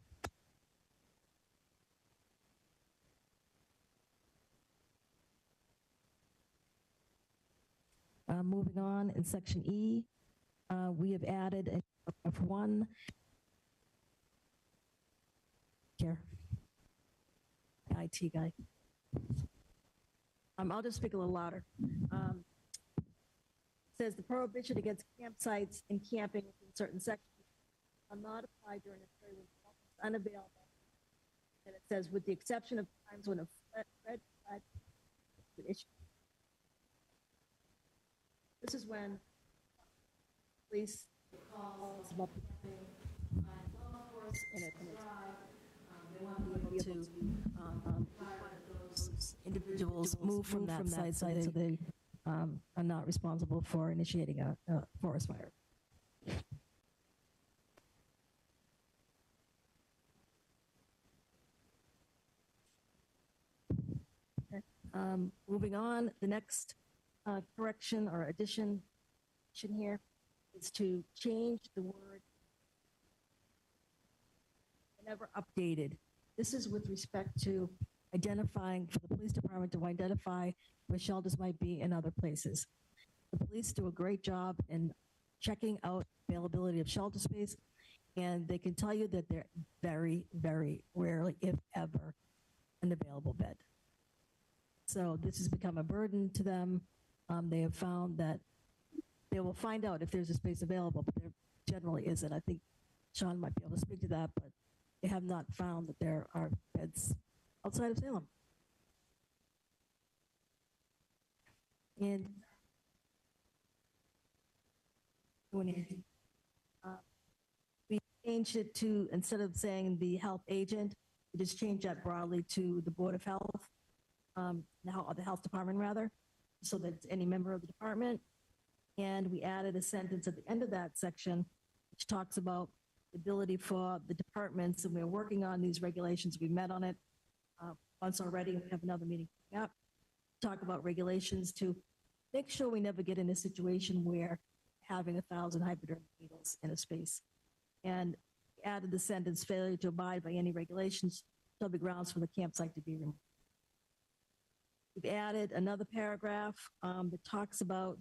Moving on, in section E, we have added a F1 here. IT guy. I'll just speak a little louder. Says the prohibition against campsites and camping in certain sections will not apply during a period when help is unavailable. And it says, with the exception of times when a red flag is an issue. This is when police calls about camping, law enforcement, and it's they want to be able to those individuals move from that site so they are not responsible for initiating a forest fire. Moving on, the next correction or addition here is to change the word whenever updated. This is with respect to identifying, for the police department to identify where shelters might be in other places. The police do a great job in checking out availability of shelter space, and they can tell you that they're very, very rarely, if ever, an available bed. So this has become a burden to them. They have found that they will find out if there's a space available, but there generally isn't. I think Sean might be able to speak to that, but they have not found that there are beds outside of Salem. And we changed it to, instead of saying the health agent, we just changed that broadly to the Board of Health, the health department rather, so that it's any member of the department. And we added a sentence at the end of that section, which talks about the ability for the departments, and we're working on these regulations. We met on it once already, and we have another meeting coming up. Talk about regulations to make sure we never get in a situation where having 1,000 hypodermic needles in a space. And added the sentence, failure to abide by any regulations shall be grounds for the campsite to be removed. We've added another paragraph that talks about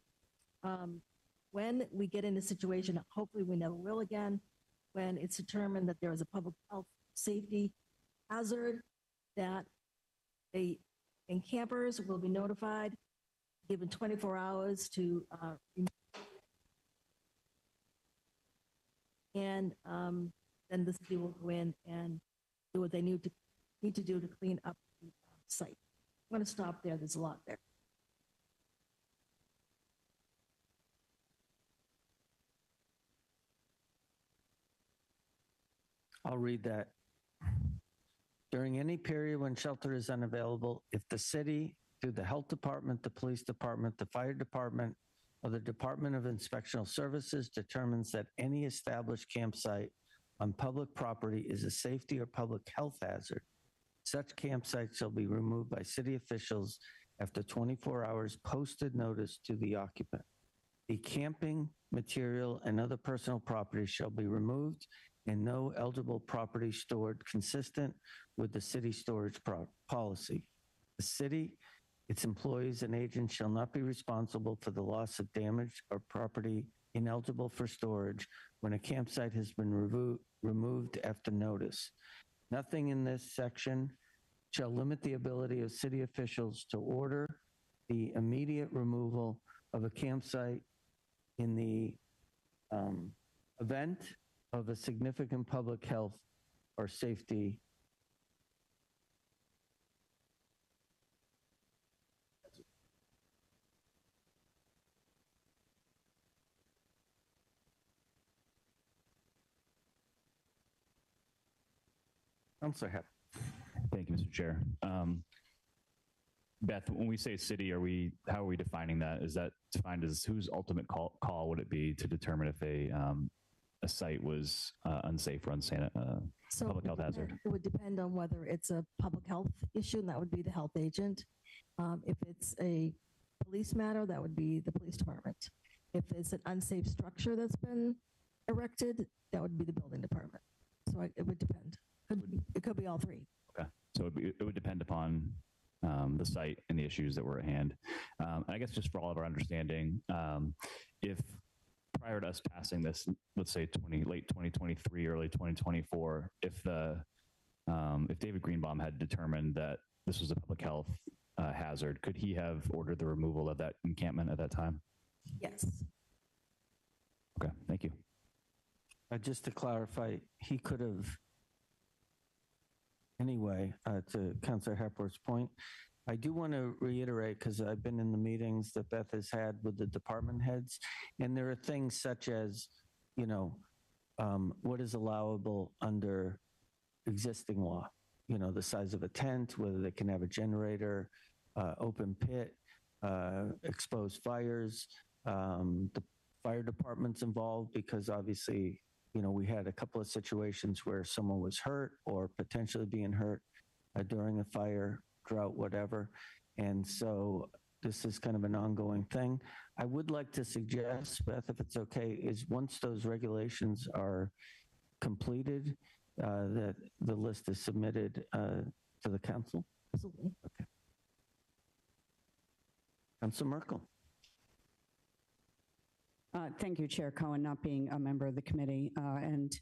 when we get in a situation, hopefully we never will again, when it's determined that there is a public health safety hazard, that and campers will be notified, given 24 hours to and then the city will go in and do what they need to do to clean up the site. I'm going to stop there. There's a lot there. I'll read that. During any period when shelter is unavailable, if the city, through the health department, the police department, the fire department, or the Department of Inspectional Services determines that any established campsite on public property is a safety or public health hazard, such campsite shall be removed by city officials after 24 hours posted notice to the occupant. The camping material and other personal property shall be removed and no eligible property stored consistent with the city storage policy. The city, its employees and agents shall not be responsible for the loss of damaged or property ineligible for storage when a campsite has been removed after notice. Nothing in this section shall limit the ability of city officials to order the immediate removal of a campsite in the event of a significant public health or safety. I'm so happy. Thank you, Mr. Chair. Beth, when we say city, how are we defining that? Is that defined as whose ultimate call would it be to determine if a site was unsafe or public health hazard? It would depend on whether it's a public health issue, and that would be the health agent. If it's a police matter, that would be the police department. If it's an unsafe structure that's been erected, that would be the building department. So it would depend. It could be all three. Okay, so it would depend upon the site and the issues that were at hand. I guess just for all of our understanding, if prior to us passing this, let's say late 2023, early 2024, if David Greenbaum had determined that this was a public health hazard, could he have ordered the removal of that encampment at that time? Yes. Okay, thank you. Just to clarify, he could have, anyway, to Councilor Hepworth's point, I do want to reiterate, because I've been in the meetings that Beth has had with the department heads, and there are things such as, what is allowable under existing law, the size of a tent, whether they can have a generator, open pit, exposed fires, the fire department's involved because obviously, we had a couple of situations where someone was hurt or potentially being hurt during a fire, drought, whatever. And so this is kind of an ongoing thing. I would like to suggest, Beth, if it's okay, is once those regulations are completed, that the list is submitted to the council. Absolutely. Okay. Councilor Merkel. Thank you, Chair Cohen, not being a member of the committee. And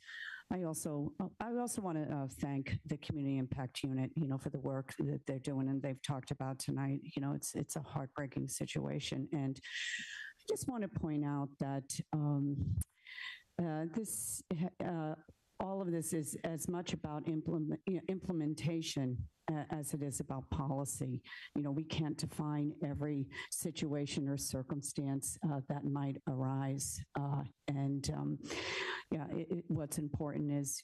I also want to thank the Community Impact Unit, for the work that they're doing and they've talked about tonight. It's a heartbreaking situation. And I just want to point out that all of this is as much about implementation as it is about policy. We can't define every situation or circumstance that might arise. What's important is,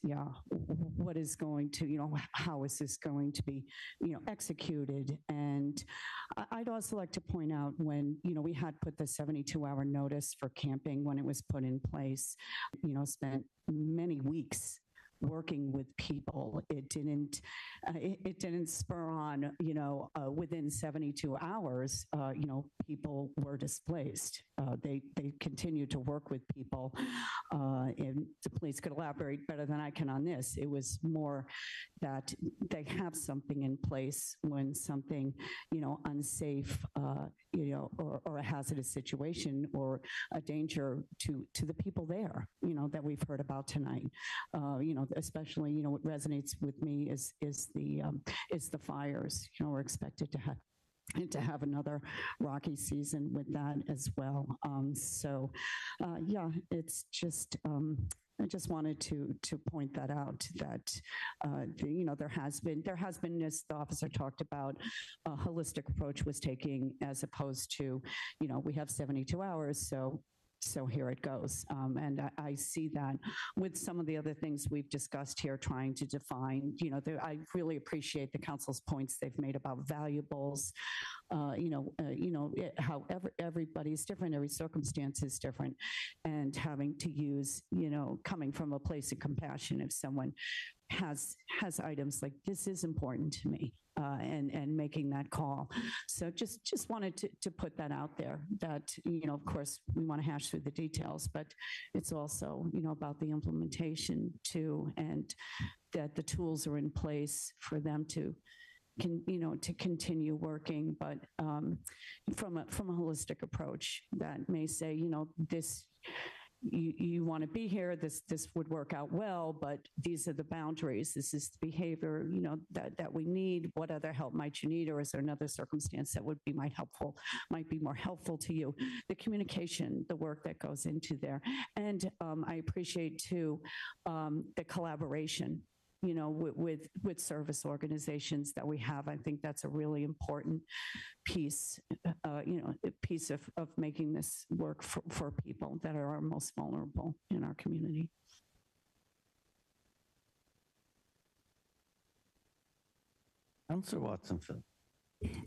what is going to, how is this going to be, executed? And I'd also like to point out when, we had put the 72-hour notice for camping when it was put in place, spent many weeks working with people. It didn't spur on, within 72 hours, people were displaced. They continued to work with people, and the police could elaborate better than I can on this. It was more that they have something in place when something, unsafe, or a hazardous situation or a danger to the people there, that we've heard about tonight. Especially, what resonates with me is the fires. We're expected to have another rocky season with that as well. It's just I just wanted to point that out, that there has been, as the officer talked about, a holistic approach was taking, as opposed to, we have 72 hours, so here it goes. And I see that with some of the other things we've discussed here, trying to define, I really appreciate the council's points they've made about valuables. How everybody's different, every circumstance is different, and having to use, coming from a place of compassion, if someone has items like this is important to me, and making that call. So just wanted to put that out there, that, of course, we want to hash through the details, but it's also, about the implementation too, and that the tools are in place for them to continue working, but from a holistic approach that may say, this, you want to be here, this would work out well, but these are the boundaries, this is the behavior, that we need. What other help might you need, or is there another circumstance that might be more helpful to you? The communication, the work that goes into there. And I appreciate too the collaboration, with service organizations that we have. I think that's a really important piece, a piece of making this work for people that are our most vulnerable in our community. Councilor Watson-Phil.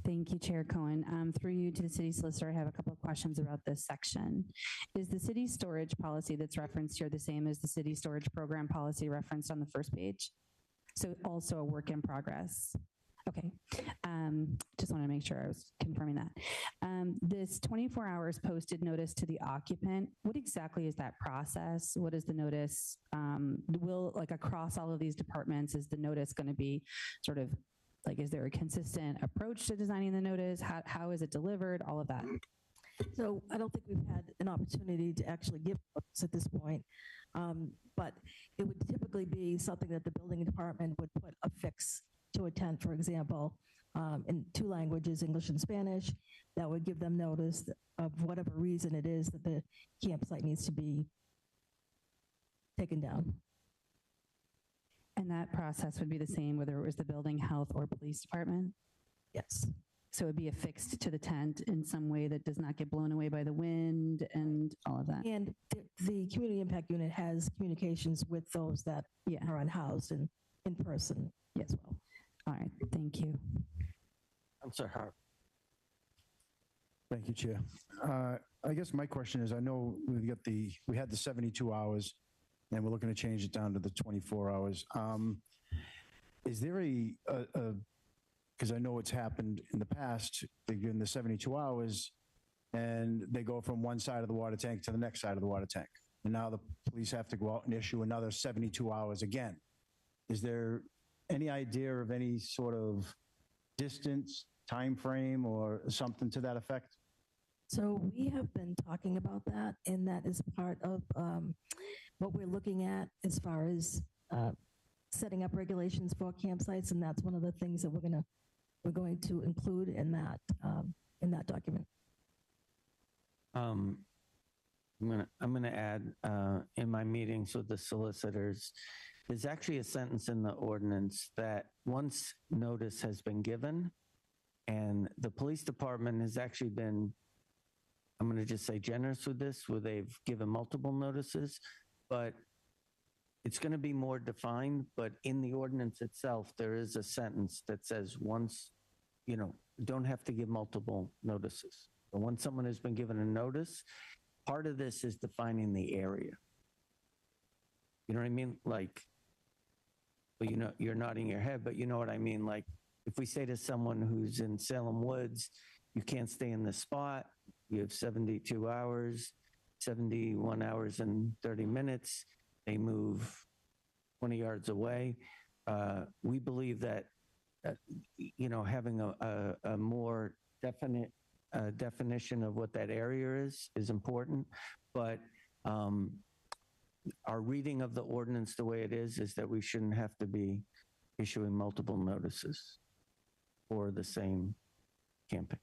Thank you, Chair Cohen. Through you to the city solicitor, I have a couple of questions about this section. Is the city storage policy that's referenced here the same as the city storage program policy referenced on the first page? So also a work in progress. Okay. Just want to make sure I was confirming that. This 24 hours posted notice to the occupant, what exactly is that process? What is the notice? Will, like, across all of these departments, is the notice going to be sort of like, is there a consistent approach to designing the notice? How is it delivered? All of that. So I don't think we've had an opportunity to actually give notice at this point, but it would typically be something that the building department would put a fix to a tent, for example, in 2 languages, English and Spanish, that would give them notice of whatever reason it is that the campsite needs to be taken down. And that process would be the same whether it was the building, health, or police department? Yes. So it would be affixed to the tent in some way that does not get blown away by the wind and all of that? And the community impact unit has communications with those that are unhoused and in person as well. All right, thank you. Councilor Hart. Thank you, Chair. I guess my question is, I know we had the 72 hours, and we're looking to change it down to the 24 hours. Is there because I know it's happened in the past, they give them the 72 hours, and they go from one side of the water tank to the next side of the water tank. And now the police have to go out and issue another 72 hours again. Is there any idea of any sort of distance, time frame, or something to that effect? So we have been talking about that, and that is part of what we're looking at as far as setting up regulations for campsites, and that's one of the things that we're going to include in that document. I'm gonna add in my meetings with the solicitors, there's actually a sentence in the ordinance that once notice has been given, and the police department has actually been, I'm going to just say generous with this, where they've given multiple notices, but it's going to be more defined. But in the ordinance itself, there is a sentence that says once, don't have to give multiple notices. But once someone has been given a notice, part of this is defining the area. You know what I mean? Like, well, you're nodding your head, but you know what I mean? Like, if we say to someone who's in Salem Woods, you can't stay in this spot, you have 72 hours, 71 hours and 30 minutes, they move 20 yards away. We believe that, having a more definite definition of what that area is important, but our reading of the ordinance the way it is that we shouldn't have to be issuing multiple notices for the same camping.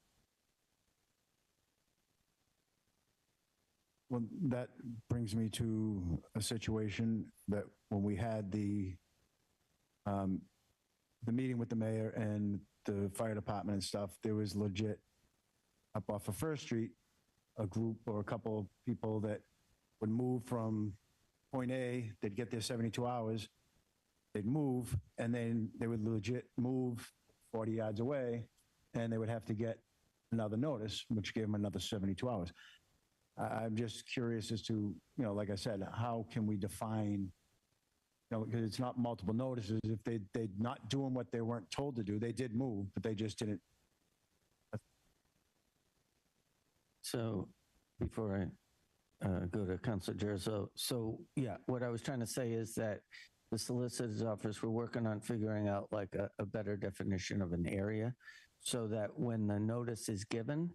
Well, that brings me to a situation that when we had the meeting with the mayor and the fire department and stuff, there was legit up off of First Street, a group or a couple of people that would move from point A, they'd get there 72 hours, they'd move, and then they would legit move 40 yards away, and they would have to get another notice, which gave them another 72 hours. I'm just curious as to, like I said, how can we define, because it's not multiple notices. If they're not doing what they weren't told to do, they did move, but they just didn't. So before I go to Councilor Jerzo, yeah, what I was trying to say is that the solicitor's office, we're working on figuring out like a better definition of an area so that when the notice is given,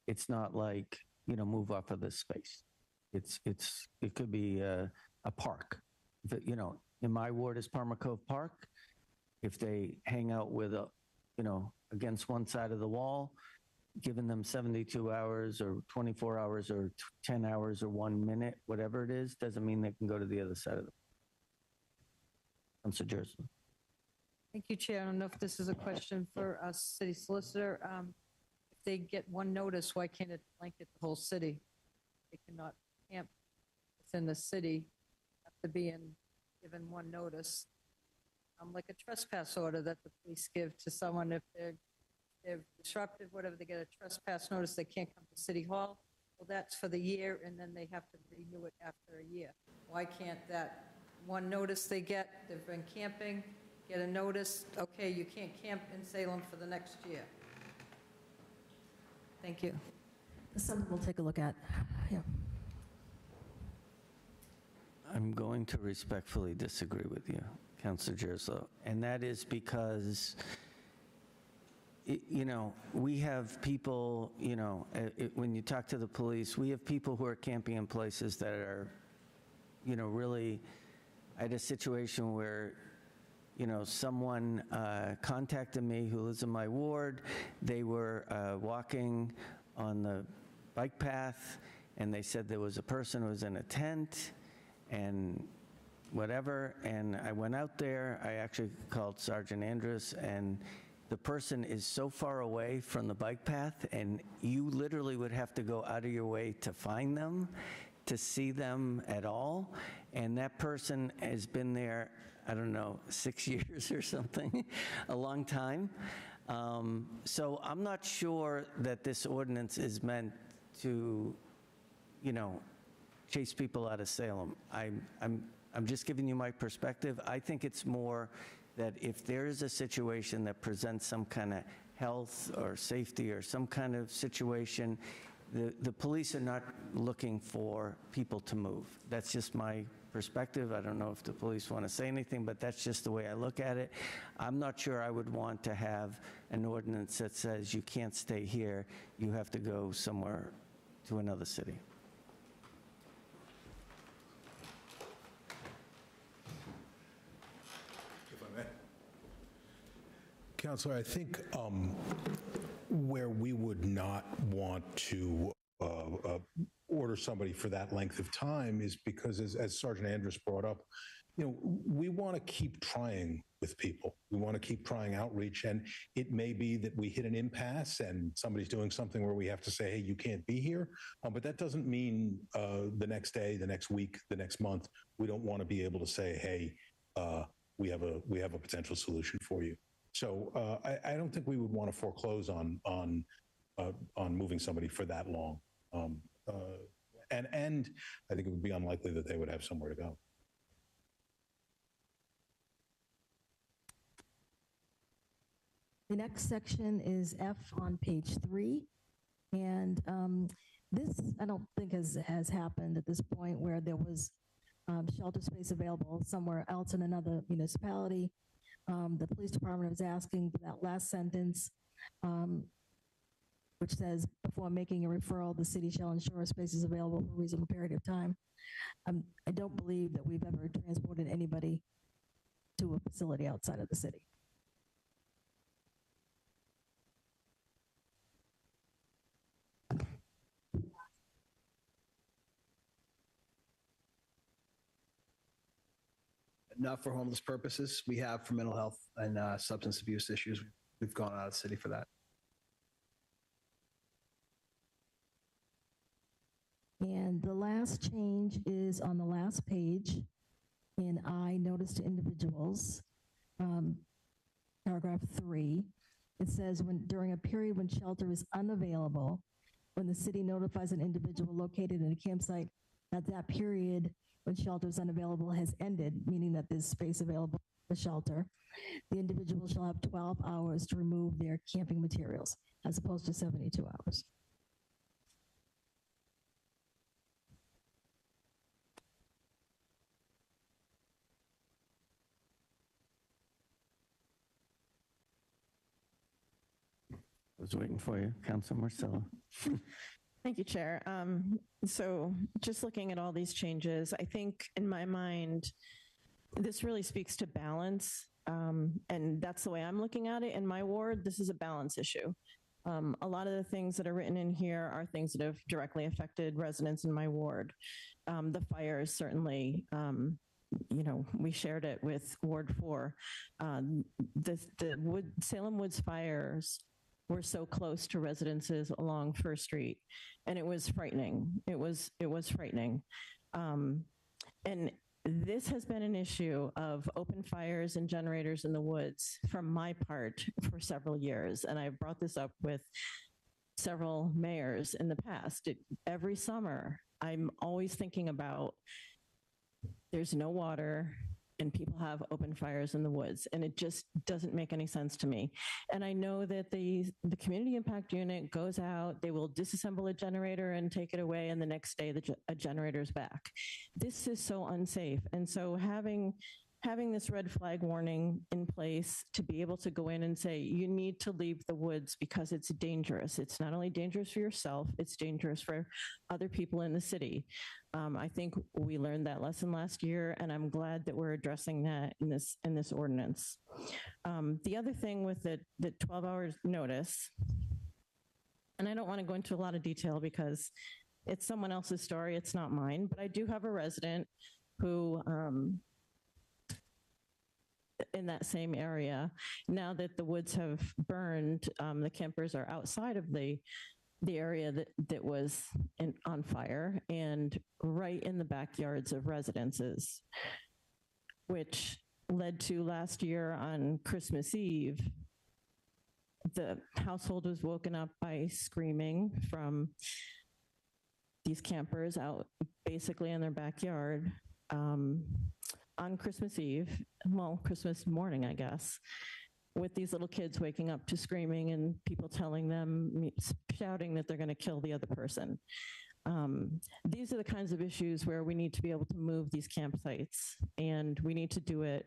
it's not like, move off of this space. It could be a park. In my ward is Palmer Cove Park. If they hang out with against one side of the wall, giving them 72 hours or 24 hours or 10 hours or 1 minute, whatever it is, doesn't mean they can go to the other side of the. Councilor Jerson. Thank you, Chair. I don't know if this is a question for us, City Solicitor. If they get one notice, why can't it blanket the whole city? They cannot camp within the city, have to be given one notice. Like a trespass order that the police give to someone if they're they're disruptive, whatever, they get a trespass notice, they can't come to City Hall. Well, that's for the year, and then they have to renew it after a year. Why can't that one notice they get, they've been camping, get a notice, okay, you can't camp in Salem for the next year? Thank you. Something we'll take a look at. Yeah. I'm going to respectfully disagree with you, Councilor Gerslow, and that is because, you know, we have people, you know, when you talk to the police, we have people who are camping in places that are, you know, really, I had a situation where, you know, someone contacted me who lives in my ward. They were walking on the bike path, and they said there was a person who was in a tent and whatever, and I went out there. I actually called Sergeant Andrews, and the person is so far away from the bike path, and you literally would have to go out of your way to find them, to see them at all, and that person has been there, I don't know, 6 years or something, a long time. So I'm not sure that this ordinance is meant to, you know, chase people out of Salem. I'm just giving you my perspective. I think it's more that if there is a situation that presents some kind of health or safety or some kind of situation, the police are not looking for people to move. That's just my perspective. I don't know if the police want to say anything, but that's just the way I look at it. I'm not sure I would want to have an ordinance that says you can't stay here, you have to go somewhere to another city. Counselor, I think where we would not want to order somebody for that length of time is because, as Sergeant Andrus brought up, you know, we want to keep trying with people. We want to keep trying outreach, and it may be that we hit an impasse and somebody's doing something where we have to say, hey, you can't be here, but that doesn't mean the next day, the next week, the next month, we don't want to be able to say, hey, we have a potential solution for you. So I don't think we would want to foreclose on moving somebody for that long. And I think it would be unlikely that they would have somewhere to go. The next section is F on page 3. And this, I don't think has happened at this point where there was shelter space available somewhere else in another municipality. The police department was asking for that last sentence, which says, before making a referral, the city shall ensure space is available for a reasonable period of time. I don't believe that we've ever transported anybody to a facility outside of the city. Not for homeless purposes. We have for mental health and substance abuse issues. We've gone out of the city for that. And the last change is on the last page in I, notice to individuals, paragraph 3. It says, when during a period when shelter is unavailable, when the city notifies an individual located in a campsite at that period when shelter is unavailable has ended, meaning that there's space available for shelter, the individual shall have 12 hours to remove their camping materials, as opposed to 72 hours. I was waiting for you, Councilor Marcelo. Thank you, Chair. So just looking at all these changes, I think in my mind, this really speaks to balance. And that's the way I'm looking at it. In my ward, this is a balance issue. A lot of the things that are written in here are things that have directly affected residents in my ward. The fires, certainly, you know, we shared it with Ward 4. Salem Woods fires were so close to residences along First Street, and it was frightening. It was frightening. And this has been an issue of open fires and generators in the woods from my part for several years. And I've brought this up with several mayors in the past. Every summer, I'm always thinking about there's no water and people have open fires in the woods, and it just doesn't make any sense to me. And I know that the community impact unit goes out, they will disassemble a generator and take it away, and the next day a generator's back. This is so unsafe. And so having this red flag warning in place to be able to go in and say, you need to leave the woods because it's dangerous. It's not only dangerous for yourself, it's dangerous for other people in the city. I think we learned that lesson last year, and I'm glad that we're addressing that in this ordinance. The other thing with the 12 hours notice, and I don't want to go into a lot of detail because it's someone else's story, it's not mine, but I do have a resident who, in that same area, now that the woods have burned, the campers are outside of the area that was on fire and right in the backyards of residences, which led to last year on Christmas Eve, the household was woken up by screaming from these campers out basically in their backyard on Christmas Eve, well, Christmas morning, I guess, with these little kids waking up to screaming and people telling them, shouting that they're going to kill the other person. These are the kinds of issues where we need to be able to move these campsites, and we need to do it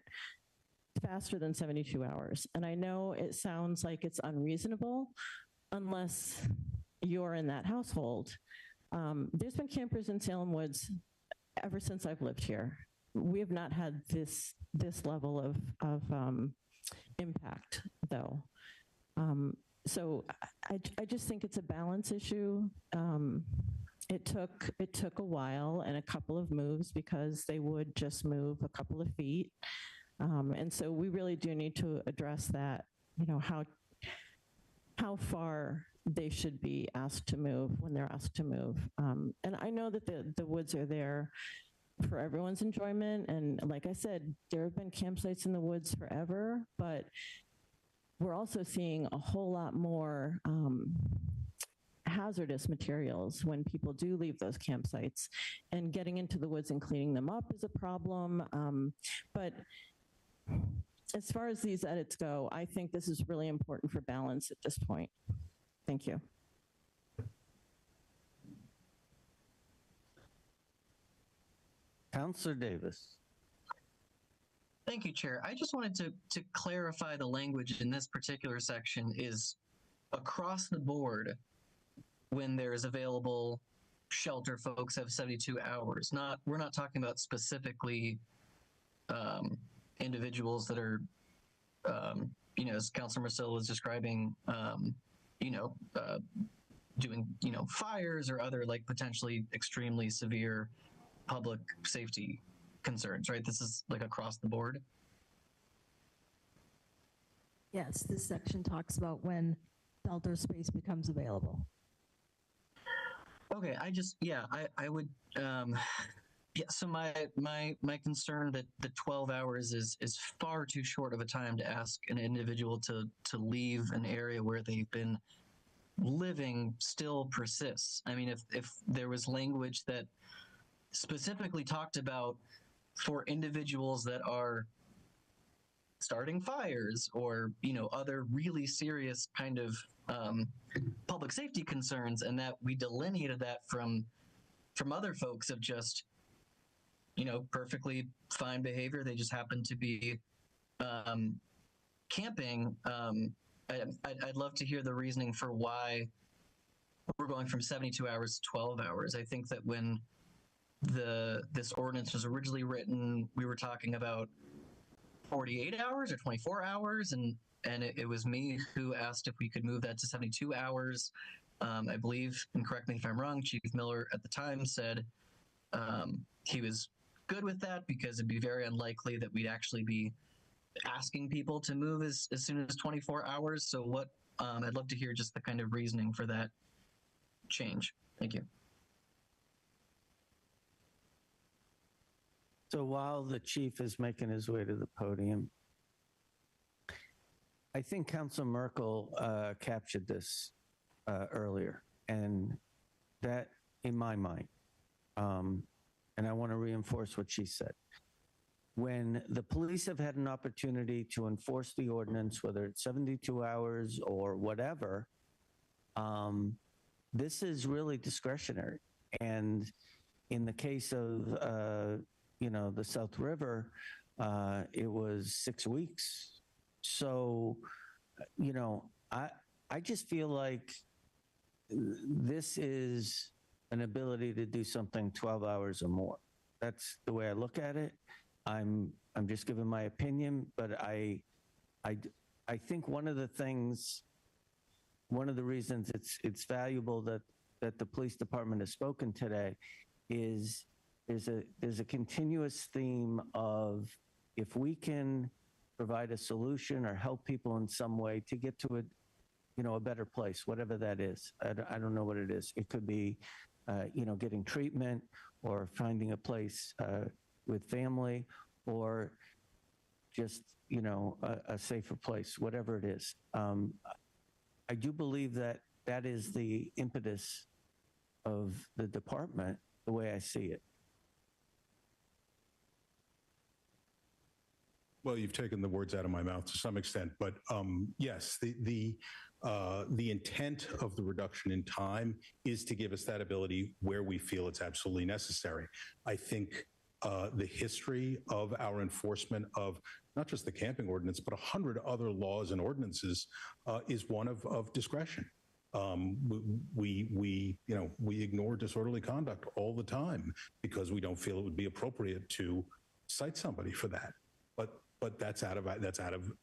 faster than 72 hours. And I know it sounds like it's unreasonable unless you're in that household. There's been campers in Salem Woods ever since I've lived here. We have not had this level of impact, though. So I just think it's a balance issue. It took a while and a couple of moves because they would just move a couple of feet. And so we really do need to address that, how far they should be asked to move when they're asked to move. And I know that the woods are there for everyone's enjoyment. And like I said, there have been campsites in the woods forever, but we're also seeing a whole lot more hazardous materials when people do leave those campsites, and getting into the woods and cleaning them up is a problem. But as far as these edits go, I think this is really important for balance at this point. Thank you. Councilor Davis. Thank you, Chair. I just wanted to clarify the language in this particular section is across the board when there is available shelter, folks have 72 hours. We're not talking about specifically individuals that are, as Councilor Marcel was describing, doing, fires or other like potentially extremely severe public safety concerns, right? This is like across the board. Yes, this section talks about when shelter space becomes available. Okay, I would, so my concern that the 12 hours is far too short of a time to ask an individual to leave an area where they've been living still persists. I mean, if there was language that specifically talked about for individuals that are starting fires or, other really serious kind of public safety concerns, and that we delineated that from other folks of just, perfectly fine behavior. They just happen to be camping. I'd love to hear the reasoning for why we're going from 72 hours to 12 hours. I think that when this ordinance was originally written, we were talking about 48 hours or 24 hours, and it was me who asked if we could move that to 72 hours. I believe, and correct me if I'm wrong, Chief Miller at the time said he was good with that because it'd be very unlikely that we'd actually be asking people to move as soon as 24 hours. So what, I'd love to hear just the kind of reasoning for that change. Thank you. So while the chief is making his way to the podium, I think Council Merkel captured this earlier, and that, in my mind, and I want to reinforce what she said. When the police have had an opportunity to enforce the ordinance, whether it's 72 hours or whatever, this is really discretionary. And in the case of, the South River, it was 6 weeks. So, I just feel like this is an ability to do something 12 hours or more. That's the way I look at it. I'm just giving my opinion, but I think one of the reasons it's valuable that the police department has spoken today is there's a continuous theme of, if we can provide a solution or help people in some way to get to a better place, whatever that is. I don't know what it is. It could be, getting treatment or finding a place with family, or just, a safer place, whatever it is. I do believe that is the impetus of the department, the way I see it. Well, you've taken the words out of my mouth to some extent, but yes, the intent of the reduction in time is to give us that ability where we feel it's absolutely necessary. I think the history of our enforcement of not just the camping ordinance, but 100 other laws and ordinances is one of discretion. We ignore disorderly conduct all the time because we don't feel it would be appropriate to cite somebody for that. But that's out of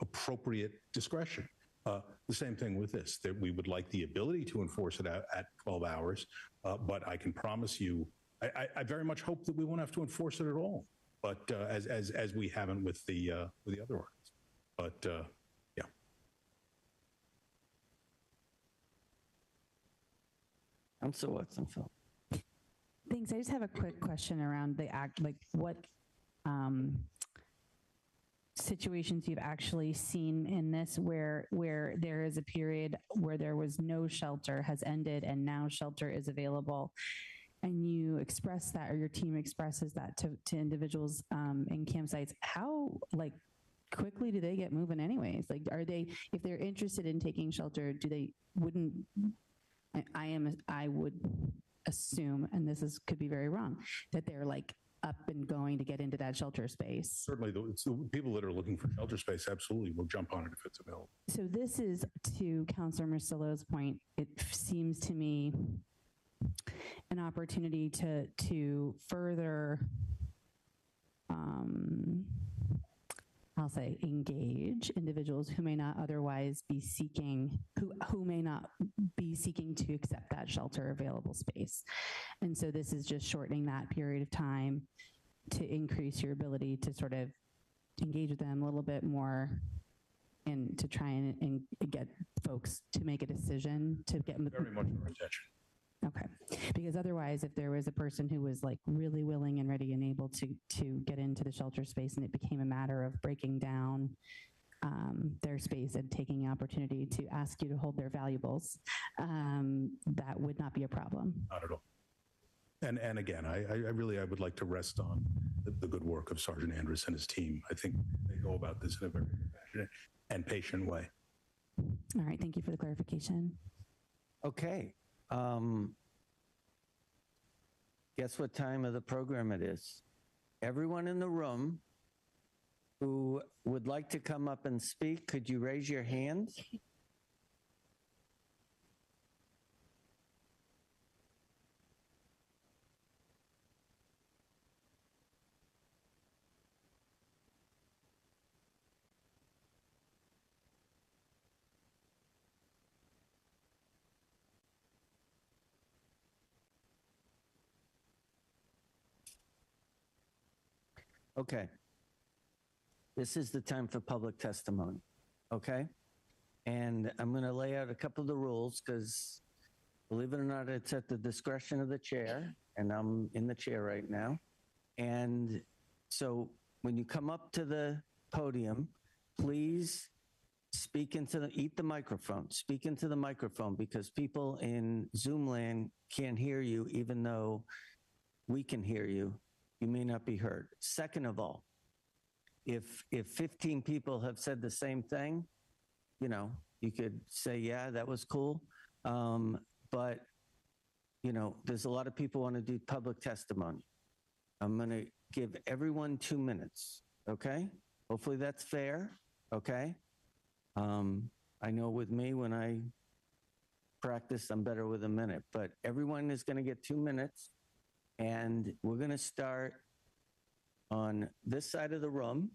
appropriate discretion. The same thing with this, that we would like the ability to enforce it at 12 hours, but I can promise you, I very much hope that we won't have to enforce it at all, but as we haven't with the other ordinance. But yeah. Councilor Watson, Phil. Thanks. I just have a quick question around the act, like what situations you've actually seen in this where there is a period where there was no shelter has ended and now shelter is available, and you express that, or your team expresses that to individuals in campsites. How quickly do they get moving anyways? Like, are they, if they're interested in taking shelter, I would assume, and this could be very wrong, that they're up and going to get into that shelter space. Certainly, the people that are looking for shelter space absolutely will jump on it if it's available. So this is, to Councilor Marcillo's point, it seems to me an opportunity to further, I'll say, engage individuals who may not otherwise be seeking, who may not be seeking to accept that shelter available space. And so this is just shortening that period of time to increase your ability to sort of engage with them a little bit more and to try and get folks to make a decision to get very much our intention. Okay, because otherwise, if there was a person who was really willing and ready and able to get into the shelter space, and it became a matter of breaking down their space and taking the opportunity to ask you to hold their valuables, that would not be a problem. Not at all. And again, I would like to rest on the good work of Sergeant Andrus and his team. I think they go about this in a very passionate and patient way. All right, thank you for the clarification. Okay. Guess what time of the program it is? Everyone in the room who would like to come up and speak, could you raise your hand? Okay. This is the time for public testimony, okay? And I'm going to lay out a couple of the rules because, believe it or not, it's at the discretion of the chair, and I'm in the chair right now. And So when you come up to the podium, please speak eat the microphone, speak into the microphone, because people in Zoom land can't hear you, even though we can hear you. You may not be heard. Second of all, if 15 people have said the same thing, you could say, yeah, that was cool. But, there's a lot of people want to do public testimony. I'm going to give everyone 2 minutes, okay? Hopefully that's fair, okay? I know with me, when I practice, I'm better with a minute, but everyone is going to get 2 minutes, and we're going to start on this side of the room.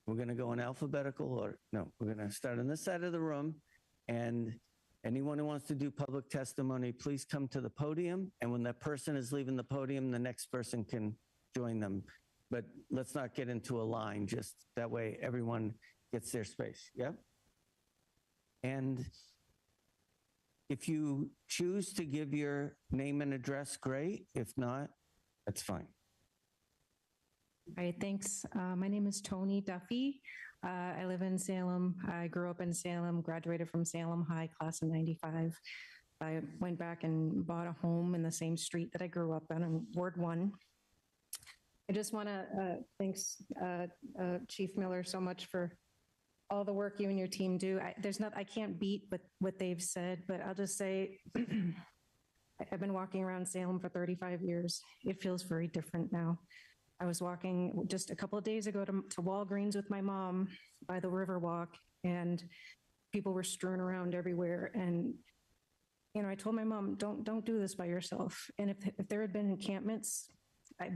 We're going to go in alphabetical order. No, we're going to start on this side of the room, and anyone who wants to do public testimony, please come to the podium, and when that person is leaving the podium, the next person can join them. But let's not get into a line, just that way everyone gets their space, yeah? And if you choose to give your name and address, great. If not, that's fine. All right, thanks. My name is Tony Duffy. I live in Salem. I grew up in Salem, graduated from Salem High, class of 95. I went back and bought a home in the same street that I grew up in Ward 1. I just want to thanks Chief Miller so much for all the work you and your team do. I can't beat what they've said, but I'll just say I've been walking around Salem for 35 years. It feels very different now. I was walking just a couple of days ago to Walgreens with my mom by the Riverwalk, and people were strewn around everywhere. And I told my mom, don't do this by yourself. And if there had been encampments,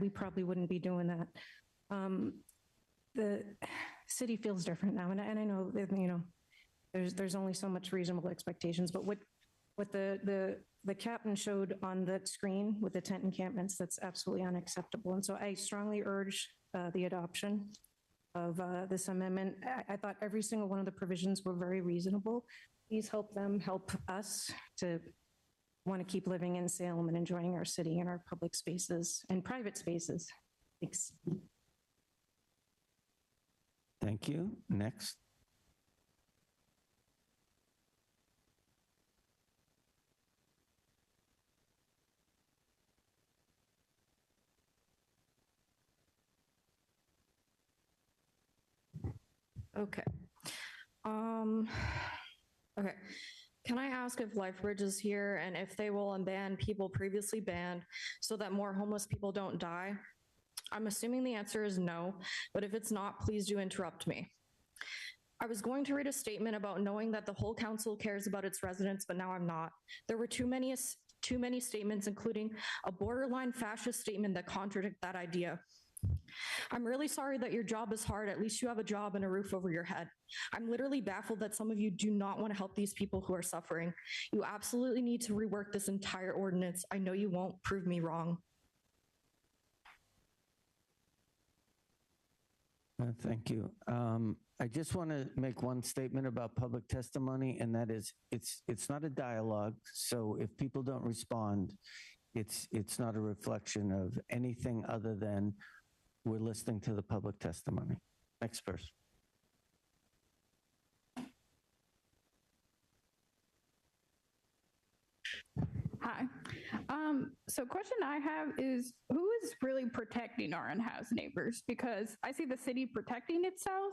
we probably wouldn't be doing that. The city feels different now, and I know that, there's only so much reasonable expectations. But what the captain showed on that screen with the tent encampments, that's absolutely unacceptable. And so I strongly urge the adoption of this amendment. I thought every single one of the provisions were very reasonable. Please help us to want to keep living in Salem and enjoying our city and our public spaces and private spaces. Thanks. Thank you. Next. Okay. Okay. Can I ask if LifeBridge is here and if they will unban people previously banned so that more homeless people don't die? I'm assuming the answer is no, but if it's not, please do interrupt me. I was going to read a statement about knowing that the whole council cares about its residents, but now I'm not. There were too many statements, including a borderline fascist statement that contradict that idea. I'm really sorry that your job is hard. At least you have a job and a roof over your head. I'm literally baffled that some of you do not want to help these people who are suffering. You absolutely need to rework this entire ordinance. I know you won't. Prove me wrong. Thank you. I just want to make one statement about public testimony, and that is it's not a dialogue. So if people don't respond, it's not a reflection of anything other than we're listening to the public testimony. Next person. Hi. So question I have is, who is really protecting our unhoused neighbors? Because I see the city protecting itself.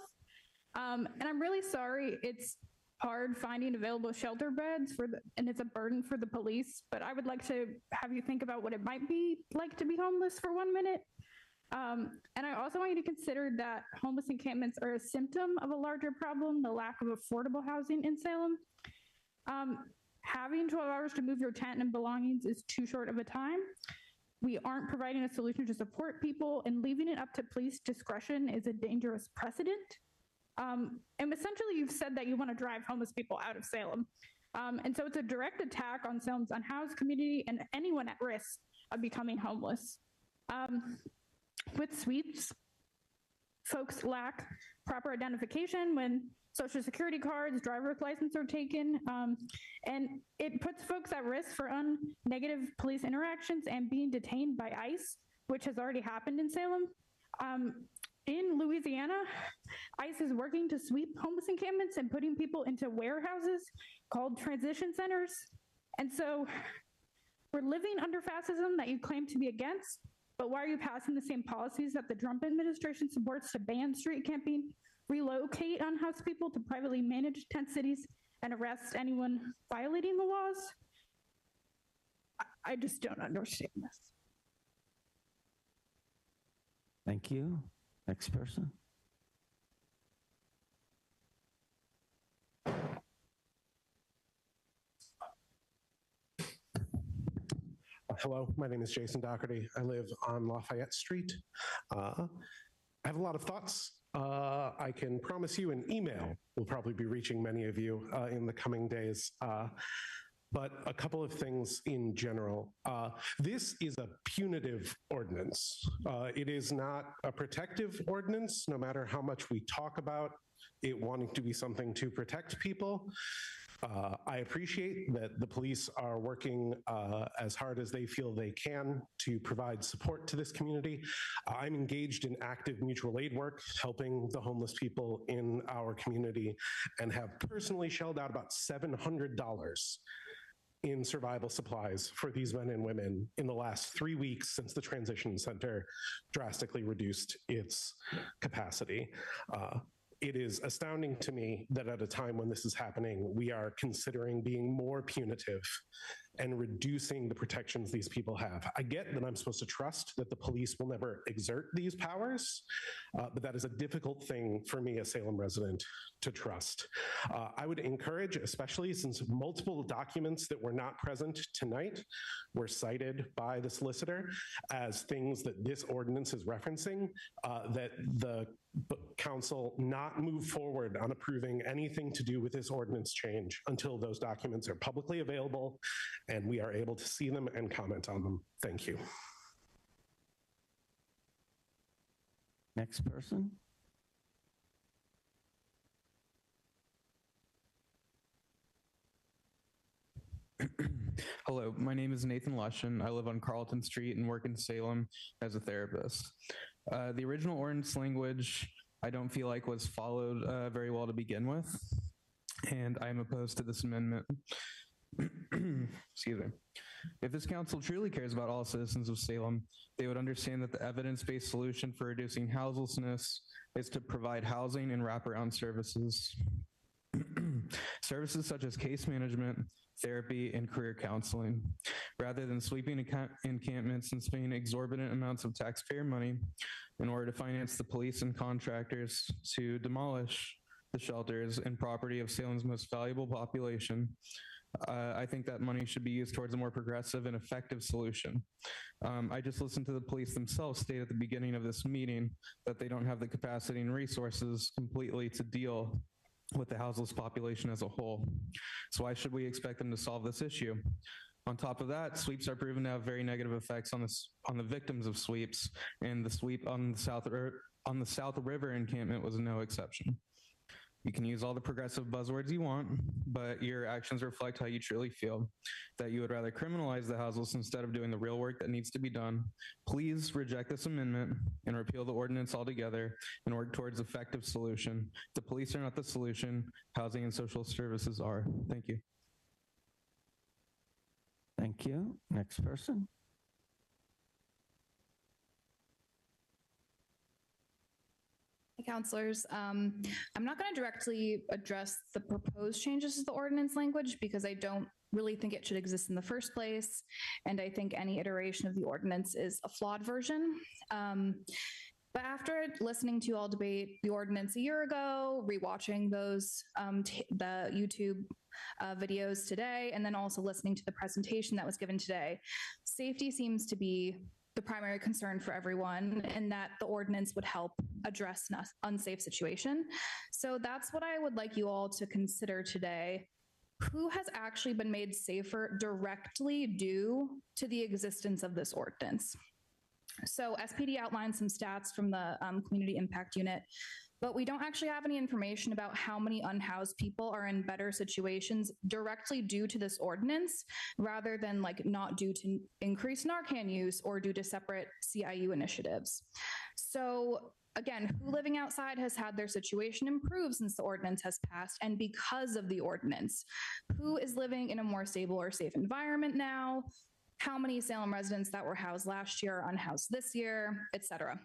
And I'm really sorry it's hard finding available shelter beds and it's a burden for the police, but I would like to have you think about what it might be like to be homeless for 1 minute. And I also want you to consider that homeless encampments are a symptom of a larger problem, the lack of affordable housing in Salem. Having 12 hours to move your tent and belongings is too short of a time. We aren't providing a solution to support people, and leaving it up to police discretion is a dangerous precedent. And essentially, you've said that you want to drive homeless people out of Salem. And so it's a direct attack on Salem's unhoused community and anyone at risk of becoming homeless. With sweeps, folks lack proper identification when Social Security cards, driver's license are taken, and it puts folks at risk for negative police interactions and being detained by ICE, which has already happened in Salem. In Louisiana, ICE is working to sweep homeless encampments and putting people into warehouses called transition centers. And so we're living under fascism that you claim to be against, but why are you passing the same policies that the Trump administration supports to ban street camping, relocate unhoused people to privately managed tent cities, and arrest anyone violating the laws? I just don't understand this. Thank you. Next person. Hello, my name is Jason Doherty. I live on Lafayette Street. I have a lot of thoughts. I can promise you an email will probably be reaching many of you in the coming days. But a couple of things in general. This is a punitive ordinance. It is not a protective ordinance, no matter how much we talk about it wanting to be something to protect people. I appreciate that the police are working as hard as they feel they can to provide support to this community. I'm engaged in active mutual aid work, helping the homeless people in our community, and have personally shelled out about $700 in survival supplies for these men and women in the last 3 weeks since the transition center drastically reduced its capacity. It is astounding to me that at a time when this is happening, we are considering being more punitive and reducing the protections these people have. I get that I'm supposed to trust that the police will never exert these powers, but that is a difficult thing for me, a Salem resident, to trust. I would encourage, especially since multiple documents that were not present tonight were cited by the solicitor as things that this ordinance is referencing, that the council not move forward on approving anything to do with this ordinance change until those documents are publicly available and we are able to see them and comment on them. Thank you. Next person. Hello, my name is Nathan Lushin. I live on Carlton Street and work in Salem as a therapist. The original ordinance language I don't feel like was followed very well to begin with, and I'm opposed to this amendment. Excuse me. If this council truly cares about all citizens of Salem, they would understand that the evidence-based solution for reducing houselessness is to provide housing and wraparound services. Services such as case management, therapy, and career counseling, rather than sweeping encampments and spending exorbitant amounts of taxpayer money in order to finance the police and contractors to demolish the shelters and property of Salem's most valuable population. I think that money should be used towards a more progressive and effective solution. I just listened to the police themselves state at the beginning of this meeting that they don't have the capacity and resources completely to deal with the houseless population as a whole. So why should we expect them to solve this issue? On top of that, sweeps are proven to have very negative effects on the victims of sweeps, and the sweep on the South River encampment was no exception. You can use all the progressive buzzwords you want, but your actions reflect how you truly feel, that you would rather criminalize the houseless instead of doing the real work that needs to be done. Please reject this amendment and repeal the ordinance altogether and work towards effective solution. The police are not the solution. Housing and social services are. Thank you. Thank you. Next person. Councilors, I'm not going to directly address the proposed changes to the ordinance language because I don't really think it should exist in the first place. And I think any iteration of the ordinance is a flawed version. But after listening to you all debate the ordinance a year ago, rewatching those, the YouTube videos today, and then also listening to the presentation that was given today, safety seems to be the primary concern for everyone, and that the ordinance would help address an unsafe situation. So that's what I would like you all to consider today. Who has actually been made safer directly due to the existence of this ordinance? So SPD outlined some stats from the Community Impact Unit. but we don't actually have any information about how many unhoused people are in better situations directly due to this ordinance, rather than like not due to increased Narcan use or due to separate CIU initiatives. So again, who living outside has had their situation improve since the ordinance has passed and because of the ordinance? Who is living in a more stable or safe environment now? How many Salem residents that were housed last year are unhoused this year, et cetera.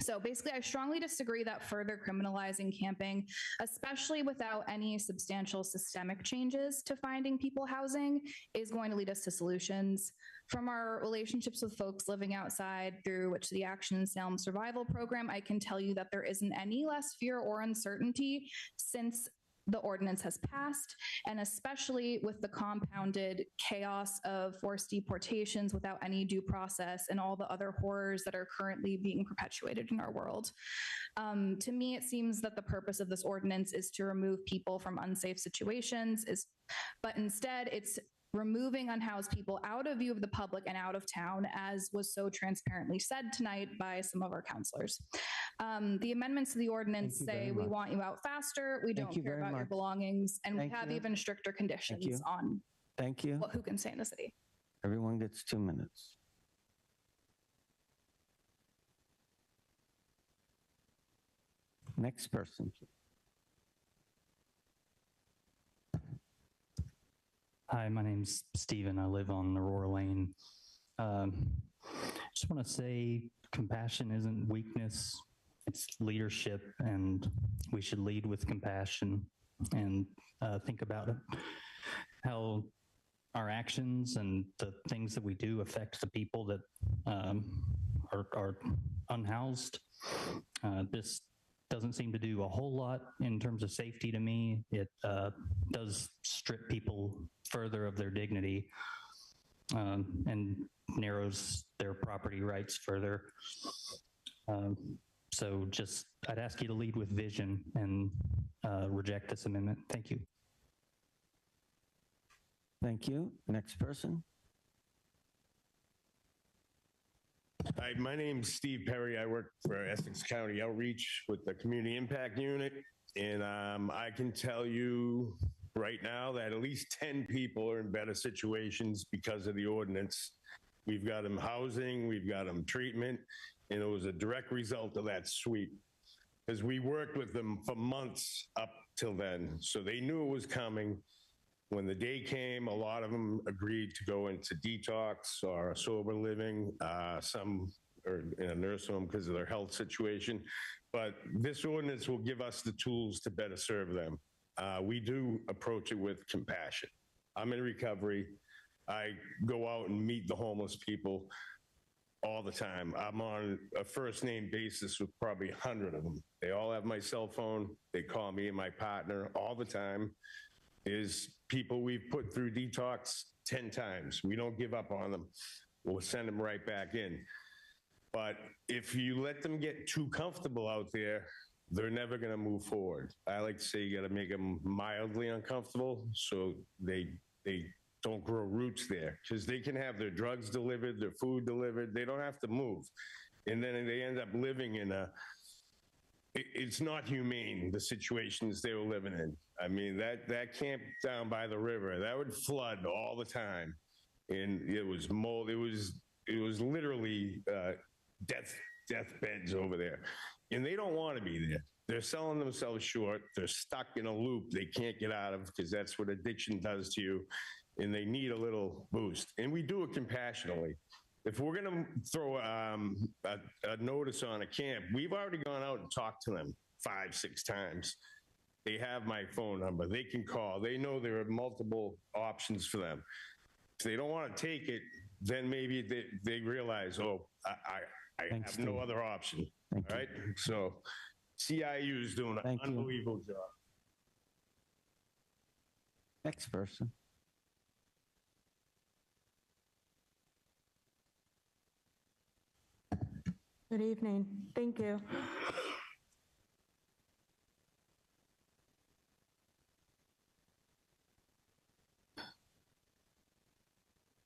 So basically, I strongly disagree that further criminalizing camping, especially without any substantial systemic changes to finding people housing, is going to lead us to solutions. From our relationships with folks living outside through which the Action Salem Survival Program, I can tell you that there isn't any less fear or uncertainty since the ordinance has passed, and especially with the compounded chaos of forced deportations without any due process and all the other horrors that are currently being perpetuated in our world. To me, it seems that the purpose of this ordinance is to remove people from unsafe situations, but instead it's removing unhoused people out of view of the public and out of town, as was so transparently said tonight by some of our counselors. The amendments to the ordinance say we want you out faster, we don't care about your belongings, and we have even stricter conditions on who can stay in the city. Everyone gets 2 minutes. Next person, please. Hi, my name's Steven. I live on Aurora Lane. Just want to say compassion isn't weakness, it's leadership, and we should lead with compassion and think about it, how our actions and the things that we do affect the people that are unhoused. This doesn't seem to do a whole lot in terms of safety to me. It does strip people further of their dignity and narrows their property rights further. So just, I'd ask you to lead with vision and reject this amendment. Thank you. Thank you. Next person. Hi, my name's Steve Perry. I work for Essex County Outreach with the Community Impact Unit. And I can tell you right now that at least 10 people are in better situations because of the ordinance. We've got them housing, we've got them treatment, and it was a direct result of that sweep. Because we worked with them for months up till then. So they knew it was coming. When the day came, a lot of them agreed to go into detox or sober living. Some are in a nurse home because of their health situation. But this ordinance will give us the tools to better serve them. We do approach it with compassion. I'm in recovery. I go out and meet the homeless people all the time. I'm on a first name basis with probably 100 of them. They all have my cell phone. They call me and my partner all the time. Is people we've put through detox 10 times. We don't give up on them. We'll send them right back in. But if you let them get too comfortable out there, they're never going to move forward. I like to say you got to make them mildly uncomfortable so they don't grow roots there, because they can have their drugs delivered, their food delivered. They don't have to move. And then they end up living in it's not humane, the situations they were living in. I mean, that camp down by the river, that would flood all the time. And it was mold. It was literally deathbeds over there. And they don't want to be there. They're selling themselves short. They're stuck in a loop they can't get out of, because that's what addiction does to you. And they need a little boost. And we do it compassionately. If we're going to throw a notice on a camp, we've already gone out and talked to them 5-6 times. They have my phone number. They can call. They know there are multiple options for them. If they don't want to take it, then maybe they realize, oh, I have no other option. All right? So CIU is doing an unbelievable job. Next person. Good evening. Thank you.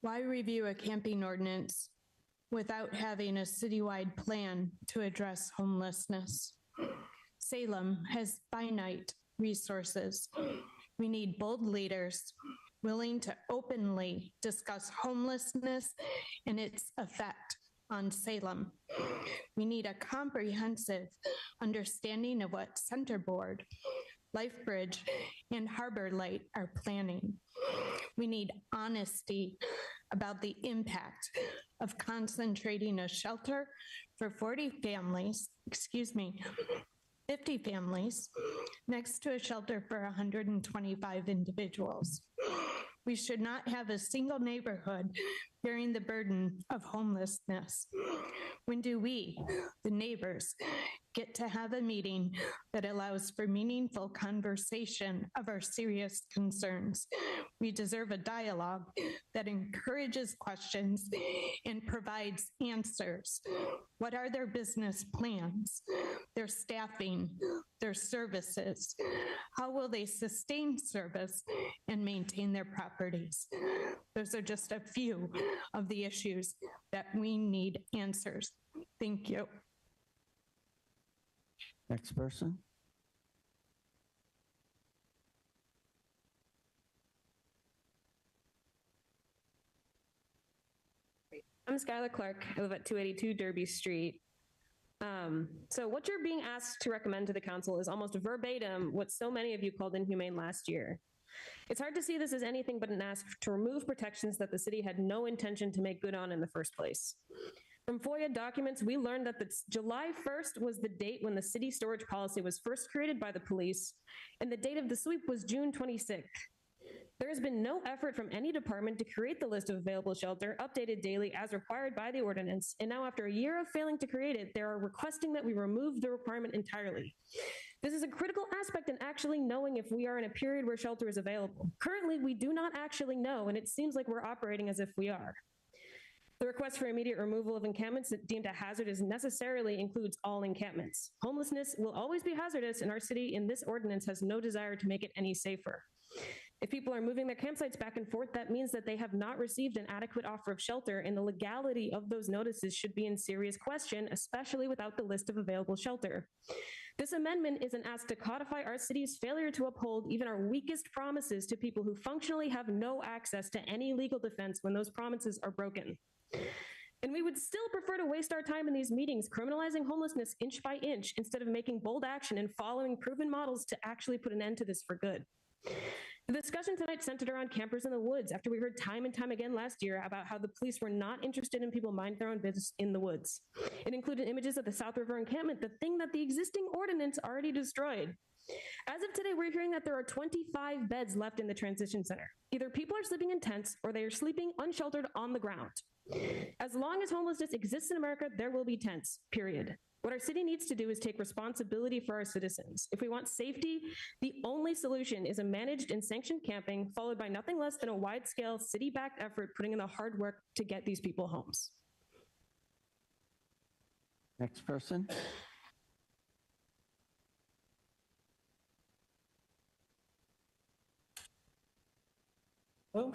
Why review a camping ordinance without having a citywide plan to address homelessness? Salem has finite resources. We need bold leaders willing to openly discuss homelessness and its effect on Salem. We need a comprehensive understanding of what Centerboard, LifeBridge, and Harbor Light are planning. We need honesty about the impact of concentrating a shelter for 50 families next to a shelter for 125 individuals. We should not have a single neighborhood bearing the burden of homelessness. When do we, the neighbors, get to have a meeting that allows for meaningful conversation of our serious concerns? We deserve a dialogue that encourages questions and provides answers. What are their business plans, their staffing, their services? How will they sustain service and maintain their properties? Those are just a few of the issues that we need answers. Thank you. Next person. I'm Skylar Clark. I live at 282 Derby Street. So what you're being asked to recommend to the council is almost verbatim what so many of you called inhumane last year. It's hard to see this as anything but an ask to remove protections that the city had no intention to make good on in the first place. From FOIA documents, we learned that July 1st was the date when the city storage policy was first created by the police, and the date of the sweep was June 26th. There has been no effort from any department to create the list of available shelter, updated daily as required by the ordinance, and now after a year of failing to create it, they are requesting that we remove the requirement entirely. This is a critical aspect in actually knowing if we are in a period where shelter is available. Currently, we do not actually know, and it seems like we're operating as if we are. The request for immediate removal of encampments deemed a hazardous necessarily includes all encampments. Homelessness will always be hazardous, and our city in this ordinance has no desire to make it any safer. If people are moving their campsites back and forth, that means that they have not received an adequate offer of shelter, and the legality of those notices should be in serious question, especially without the list of available shelter. This amendment is an ask to codify our city's failure to uphold even our weakest promises to people who functionally have no access to any legal defense when those promises are broken. And we would still prefer to waste our time in these meetings criminalizing homelessness inch by inch instead of making bold action and following proven models to actually put an end to this for good. The discussion tonight centered around campers in the woods after we heard time and time again last year about how the police were not interested in people minding their own business in the woods. It included images of the South River encampment, the thing that the existing ordinance already destroyed. As of today, we're hearing that there are 25 beds left in the transition center. Either people are sleeping in tents or they are sleeping unsheltered on the ground. As long as homelessness exists in America, there will be tents, period. What our city needs to do is take responsibility for our citizens. If we want safety, the only solution is a managed and sanctioned camping, followed by nothing less than a wide-scale, city-backed effort putting in the hard work to get these people homes. Next person. Well,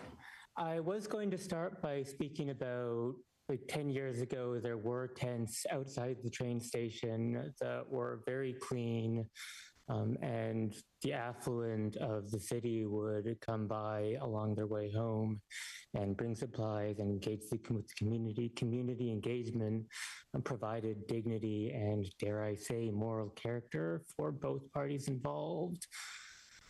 I was going to start by speaking about like 10 years ago, there were tents outside the train station that were very clean, and the affluent of the city would come by along their way home and bring supplies and engage with community engagement, and provided dignity and, dare I say, moral character for both parties involved.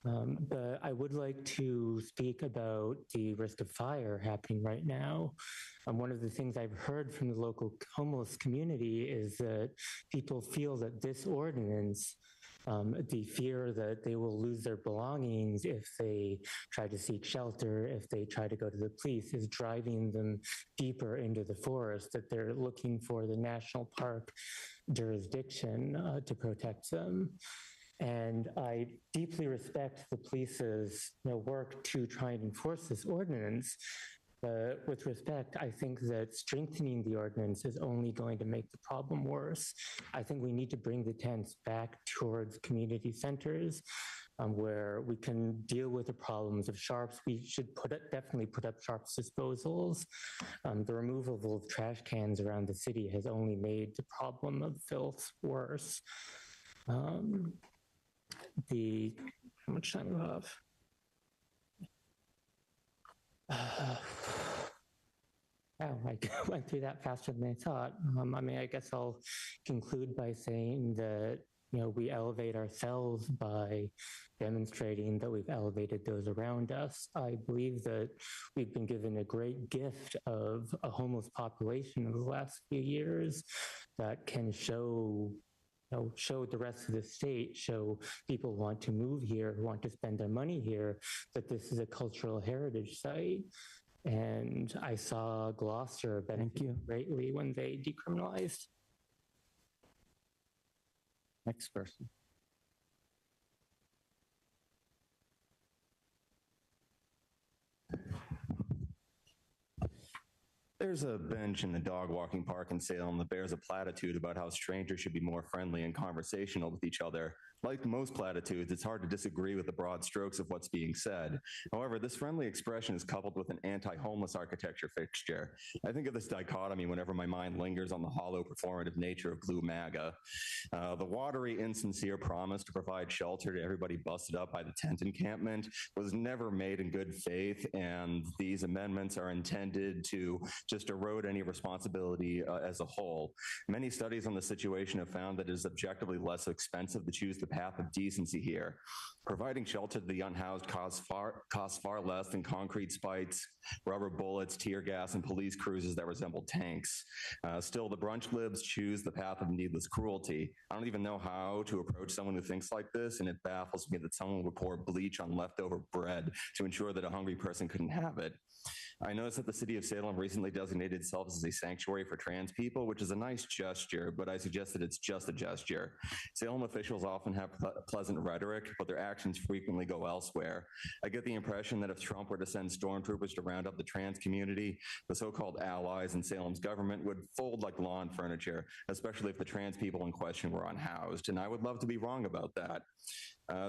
But I would like to speak about the risk of fire happening right now. One of the things I've heard from the local homeless community is that people feel that this ordinance, the fear that they will lose their belongings if they try to seek shelter, if they try to go to the police, is driving them deeper into the forest, that they're looking for the national park jurisdiction to protect them. And I deeply respect the police's work to try and enforce this ordinance. But with respect, I think that strengthening the ordinance is only going to make the problem worse. I think we need to bring the tents back towards community centers where we can deal with the problems of sharps. We should definitely put up sharps disposals. The removal of trash cans around the city has only made the problem of filth worse. How much time do I have? I went through that faster than I thought. I guess I'll conclude by saying that, we elevate ourselves by demonstrating that we've elevated those around us. I believe that we've been given a great gift of a homeless population over the last few years that can show the rest of the state, show people who want to move here, who want to spend their money here, that this is a cultural heritage site. And I saw Gloucester benefit greatly when they decriminalized. Next person. There's a bench in the dog walking park in Salem that bears a platitude about how strangers should be more friendly and conversational with each other. Like most platitudes, it's hard to disagree with the broad strokes of what's being said. However, this friendly expression is coupled with an anti-homeless architecture fixture. I think of this dichotomy whenever my mind lingers on the hollow performative nature of Blue MAGA. The watery, insincere promise to provide shelter to everybody busted up by the tent encampment was never made in good faith, and these amendments are intended to just erode any responsibility as a whole. Many studies on the situation have found that it is objectively less expensive to choose the path of decency here. Providing shelter to the unhoused costs far less than concrete spikes, rubber bullets, tear gas, and police cruisers that resemble tanks. Still, the brunch libs choose the path of needless cruelty. I don't even know how to approach someone who thinks like this, and it baffles me that someone would pour bleach on leftover bread to ensure that a hungry person couldn't have it. I noticed that the city of Salem recently designated itself as a sanctuary for trans people, which is a nice gesture, but I suggest that it's just a gesture. Salem officials often have pleasant rhetoric, but their actions frequently go elsewhere. I get the impression that if Trump were to send stormtroopers to round up the trans community, the so-called allies in Salem's government would fold like lawn furniture, especially if the trans people in question were unhoused, and I would love to be wrong about that.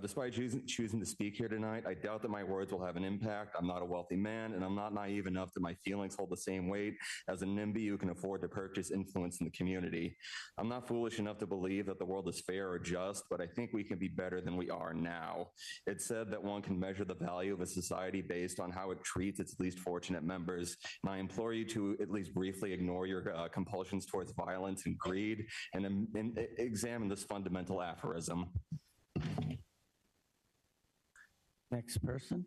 Despite choosing to speak here tonight, I doubt that my words will have an impact. I'm not a wealthy man, and I'm not naive enough that my feelings hold the same weight as a NIMBY who can afford to purchase influence in the community. I'm not foolish enough to believe that the world is fair or just, but I think we can be better than we are now. It's said that one can measure the value of a society based on how it treats its least fortunate members, and I implore you to at least briefly ignore your compulsions towards violence and greed and examine this fundamental aphorism. Next person.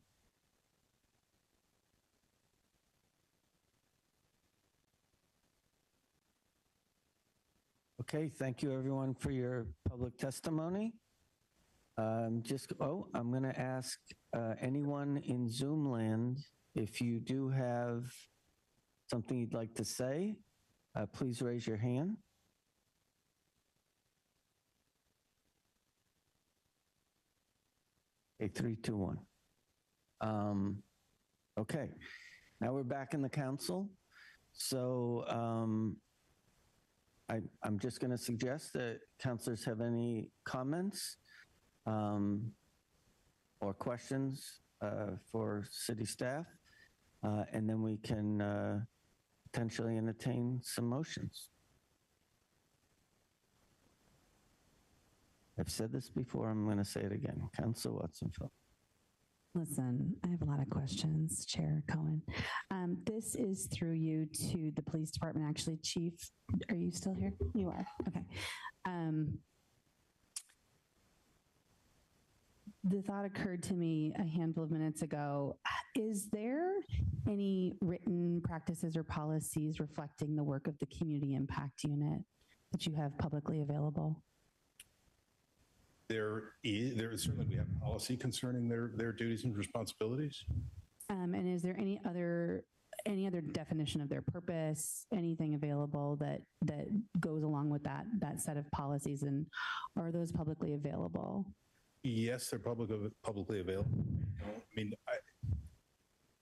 Okay, thank you everyone for your public testimony. I'm going to ask anyone in Zoom land, if you do have something you'd like to say, please raise your hand. Okay, 3, 2, 1. Okay, now we're back in the council. So I'm just going to suggest that councilors have any comments or questions for city staff, and then we can potentially entertain some motions. I've said this before, I'm going to say it again. Councilor Watson-Phil. Listen, I have a lot of questions, Chair Cohen. This is through you to the police department. Actually, Chief, are you still here? You are. Okay. The thought occurred to me a handful of minutes ago. Is there any written practices or policies reflecting the work of the Community Impact Unit that you have publicly available? There is certainly, we have policy concerning their duties and responsibilities. And is there any other definition of their purpose, anything available that goes along with that set of policies, and are those publicly available? Yes, they're publicly available. I mean,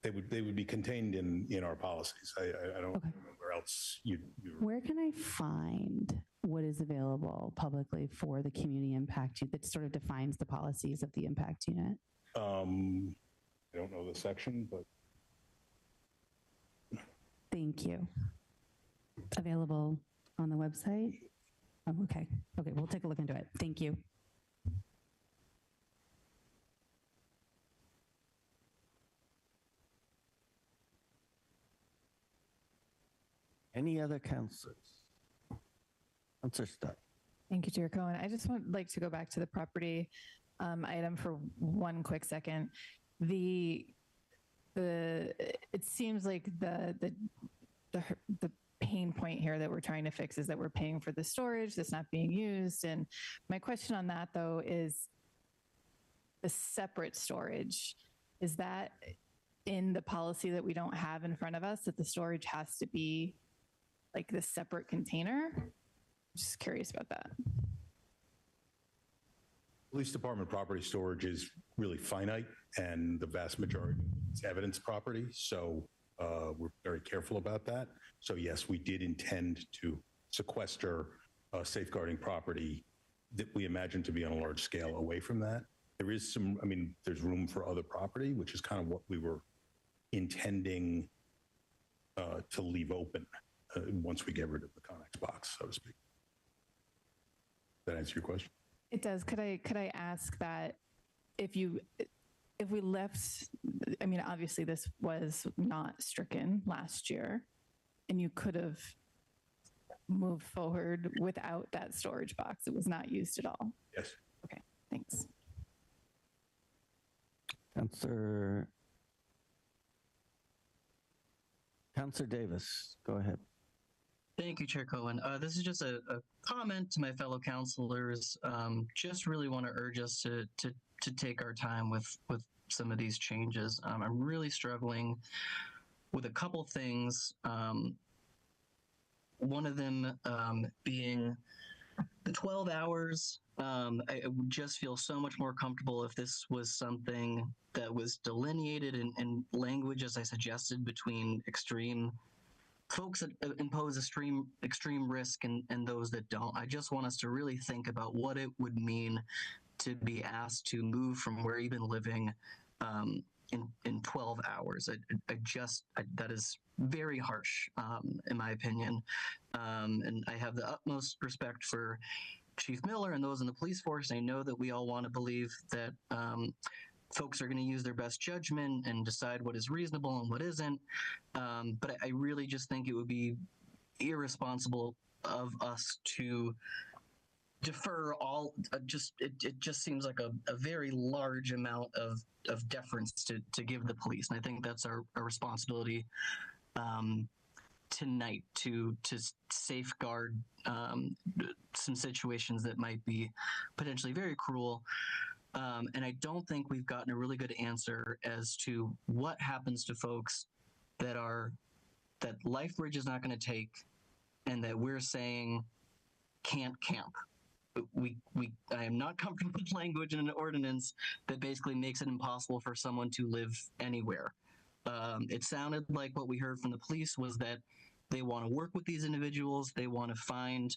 they would be contained in our policies. I don't know where else you. Where can I find what is available publicly for the Community Impact Unit that sort of defines the policies of the Impact Unit? I don't know the section, but. Thank you. Available on the website? Oh, okay. Okay, we'll take a look into it. Thank you. Any other counselors? Counselor Studd. Thank you, Chair Cohen. I just would like to go back to the property item for one quick second. It seems like the pain point here that we're trying to fix is that we're paying for the storage that's not being used. And my question on that, though, is the separate storage. Is that in the policy that we don't have in front of us, that the storage has to be like this separate container? Just curious about that. Police department property storage is really finite, and the vast majority is evidence property. So we're very careful about that. So yes, we did intend to sequester safeguarding property that we imagine to be on a large scale away from that. There is some, I mean, there's room for other property, which is kind of what we were intending to leave open once we get rid of the Connex box, so to speak. Does that answer your question? It does. Could I ask that if we left, I mean, obviously this was not stricken last year, and you could have moved forward without that storage box. It was not used at all. Yes. Okay, thanks. Counselor Davis, go ahead. Thank you, Chair Cohen. This is just a comment to my fellow counselors. Just really want to urge us to take our time with some of these changes. I'm really struggling with a couple things. One of them being the 12 hours. I would just feel so much more comfortable if this was something that was delineated in language, as I suggested, between extreme folks that impose extreme risk and those that don't. I just want us to really think about what it would mean to be asked to move from where you've been living in 12 hours. That is very harsh, in my opinion. And I have the utmost respect for Chief Miller and those in the police force. I know that we all want to believe that folks are going to use their best judgment and decide what is reasonable and what isn't. But I really just think it would be irresponsible of us to defer all, it just seems like a very large amount of deference to give the police. And I think that's our responsibility tonight to safeguard some situations that might be potentially very cruel. And I don't think we've gotten a really good answer as to what happens to folks that LifeBridge is not going to take and that we're saying can't camp. I am not comfortable with language in an ordinance that basically makes it impossible for someone to live anywhere. It sounded like what we heard from the police was that they want to work with these individuals. They want to find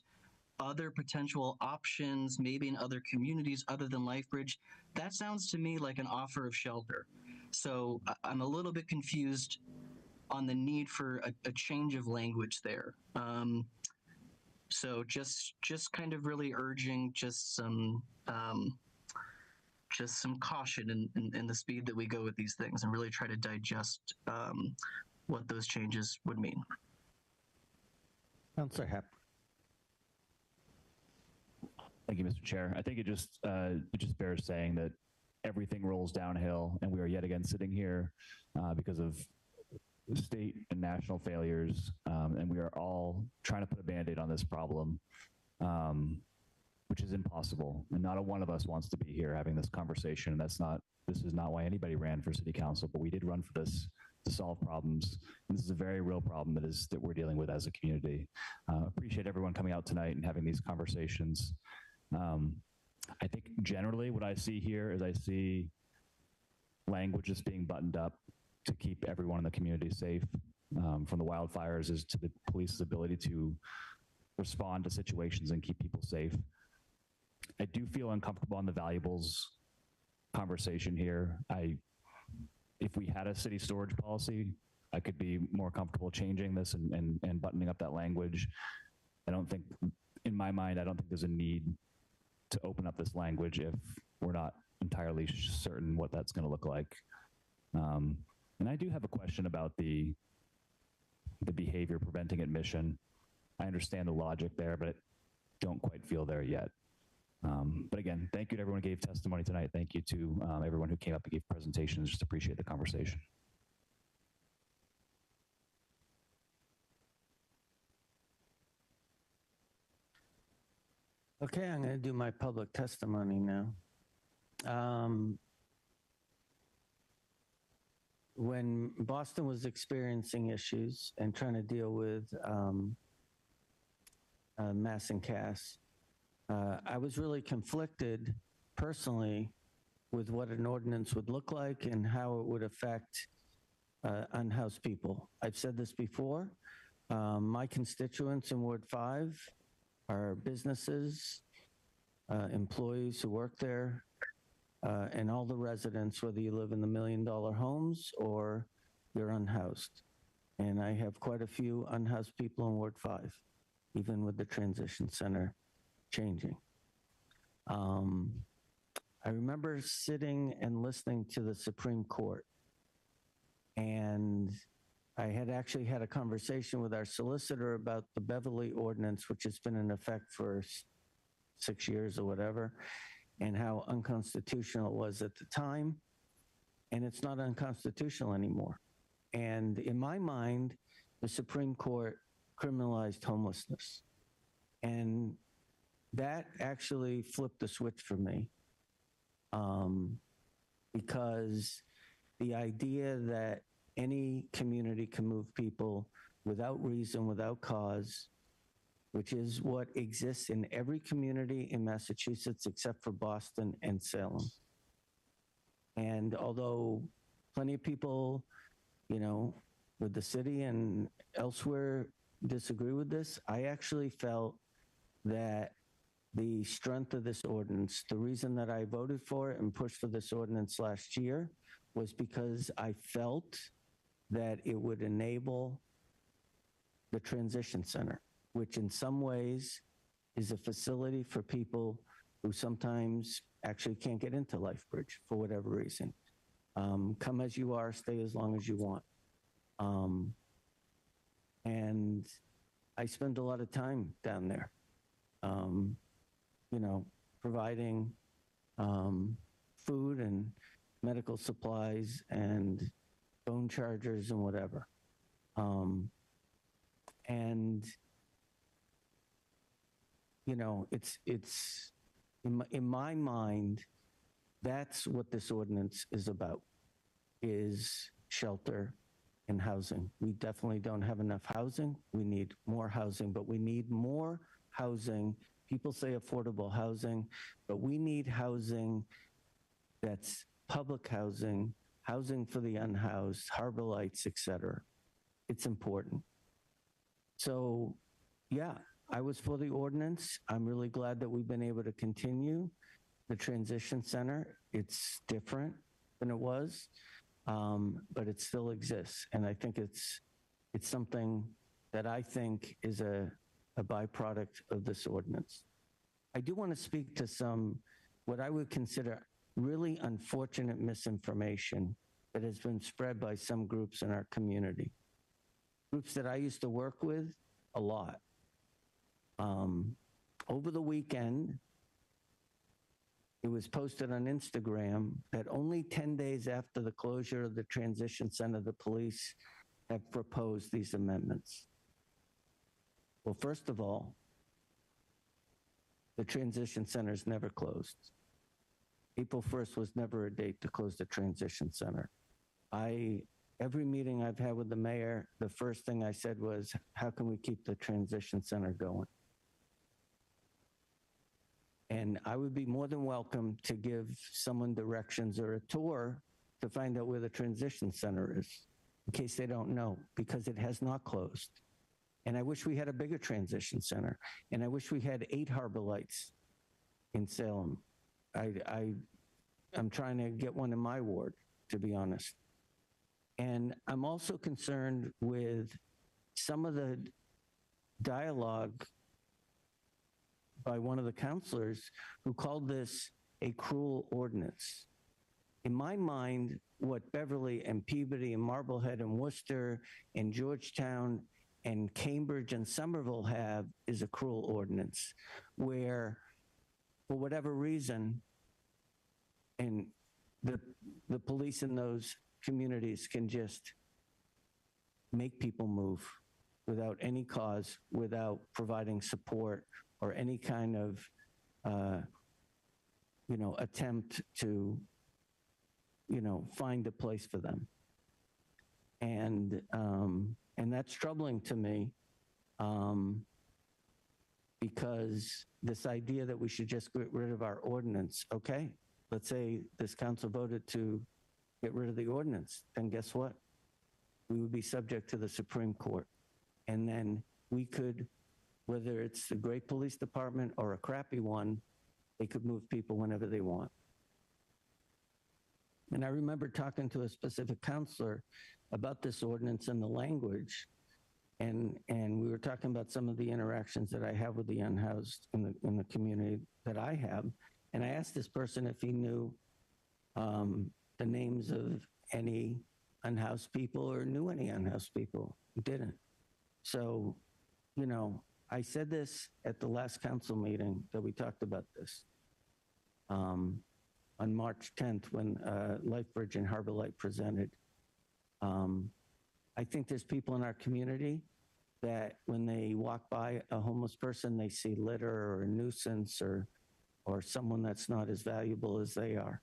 other potential options, maybe in other communities other than LifeBridge. That sounds to me like an offer of shelter. So I'm a little bit confused on the need for a change of language there. So just kind of really urging just some caution in the speed that we go with these things and really try to digest what those changes would mean. Councilor Hepp. Thank you, Mr. Chair. I think it just bears saying that everything rolls downhill, and we are yet again sitting here because of state and national failures, and we are all trying to put a Band-Aid on this problem, which is impossible. And not a one of us wants to be here having this conversation. And this is not why anybody ran for city council, but we did run for this to solve problems. And this is a very real problem that we're dealing with as a community. Appreciate everyone coming out tonight and having these conversations. I think generally what I see here is I see language just being buttoned up to keep everyone in the community safe, from the wildfires to the police's ability to respond to situations and keep people safe. I do feel uncomfortable on the valuables conversation here. If we had a city storage policy, I could be more comfortable changing this and buttoning up that language. In my mind, I don't think there's a need to open up this language if we're not entirely certain what that's going to look like. And I do have a question about the the behavior preventing admission. I understand the logic there, but I don't quite feel there yet. But again, thank you to everyone who gave testimony tonight. Thank you to everyone who came up and gave presentations. Just appreciate the conversation. Okay, I'm going to do my public testimony now. When Boston was experiencing issues and trying to deal with mass and Cass, I was really conflicted personally with what an ordinance would look like and how it would affect unhoused people. I've said this before. My constituents in Ward 5 are businesses, employees who work there, and all the residents, whether you live in the $1 million homes or you're unhoused. And I have quite a few unhoused people in Ward 5, even with the transition center changing. I remember sitting and listening to the Supreme Court, and I had actually had a conversation with our solicitor about the Beverly Ordinance, which has been in effect for 6 years or whatever, and how unconstitutional it was at the time. And it's not unconstitutional anymore. And in my mind, the Supreme Court criminalized homelessness. And that actually flipped the switch for me, because the idea that any community can move people without reason, without cause, which is what exists in every community in Massachusetts except for Boston and Salem. And although plenty of people, you know, with the city and elsewhere disagree with this, I actually felt that the strength of this ordinance, the reason that I voted for it and pushed for this ordinance last year, was because I felt that it would enable the transition center, which in some ways is a facility for people who sometimes actually can't get into LifeBridge for whatever reason. Come as you are, stay as long as you want. And I spend a lot of time down there, you know, providing food and medical supplies and phone chargers and whatever. And you know, it's in my mind, that's what this ordinance is about, is shelter and housing. We definitely don't have enough housing. We need more housing, but we need more housing. People say affordable housing, but we need housing that's public housing, housing for the unhoused, harbor lights, et cetera. It's important. So, yeah, I was for the ordinance. I'm really glad that we've been able to continue the transition center. It's different than it was, but it still exists. And I think it's something that I think is a byproduct of this ordinance. I do want to speak to some, what I would consider really unfortunate misinformation that has been spread by some groups in our community. Groups that I used to work with a lot. Over the weekend, it was posted on Instagram that only 10 days after the closure of the transition center, the police have proposed these amendments. Well, first of all, the transition center is never closed. April 1st was never a date to close the transition center. Every meeting I've had with the mayor, the first thing I said was, how can we keep the transition center going? And I would be more than welcome to give someone directions or a tour to find out where the transition center is, in case they don't know, because it has not closed. And I wish we had a bigger transition center. And I wish we had 8 harbor lights in Salem. I'm trying to get one in my ward, to be honest. And I'm also concerned with some of the dialogue by one of the counselors who called this a cruel ordinance. in my mind, what Beverly and Peabody and Marblehead and Worcester and Georgetown and Cambridge and Somerville have is a cruel ordinance where, for whatever reason, and the police in those communities can just make people move without any cause, without providing support or any kind of, attempt to, find a place for them. And that's troubling to me, because this idea that we should just get rid of our ordinance, okay, let's say this council voted to get rid of the ordinance, then guess what? We would be subject to the Supreme Court. And then we could, whether it's a great police department or a crappy one, they could move people whenever they want. And I remember talking to a specific counselor about this ordinance and the language. And we were talking about some of the interactions that I have with the unhoused in the community that I have. And I asked this person if he knew the names of any unhoused people or knew any unhoused people. He didn't. So, I said this at the last council meeting that we talked about this on March 10th when LifeBridge and Harbor Light presented. I think there's people in our community that when they walk by a homeless person, they see litter or a nuisance or someone that's not as valuable as they are.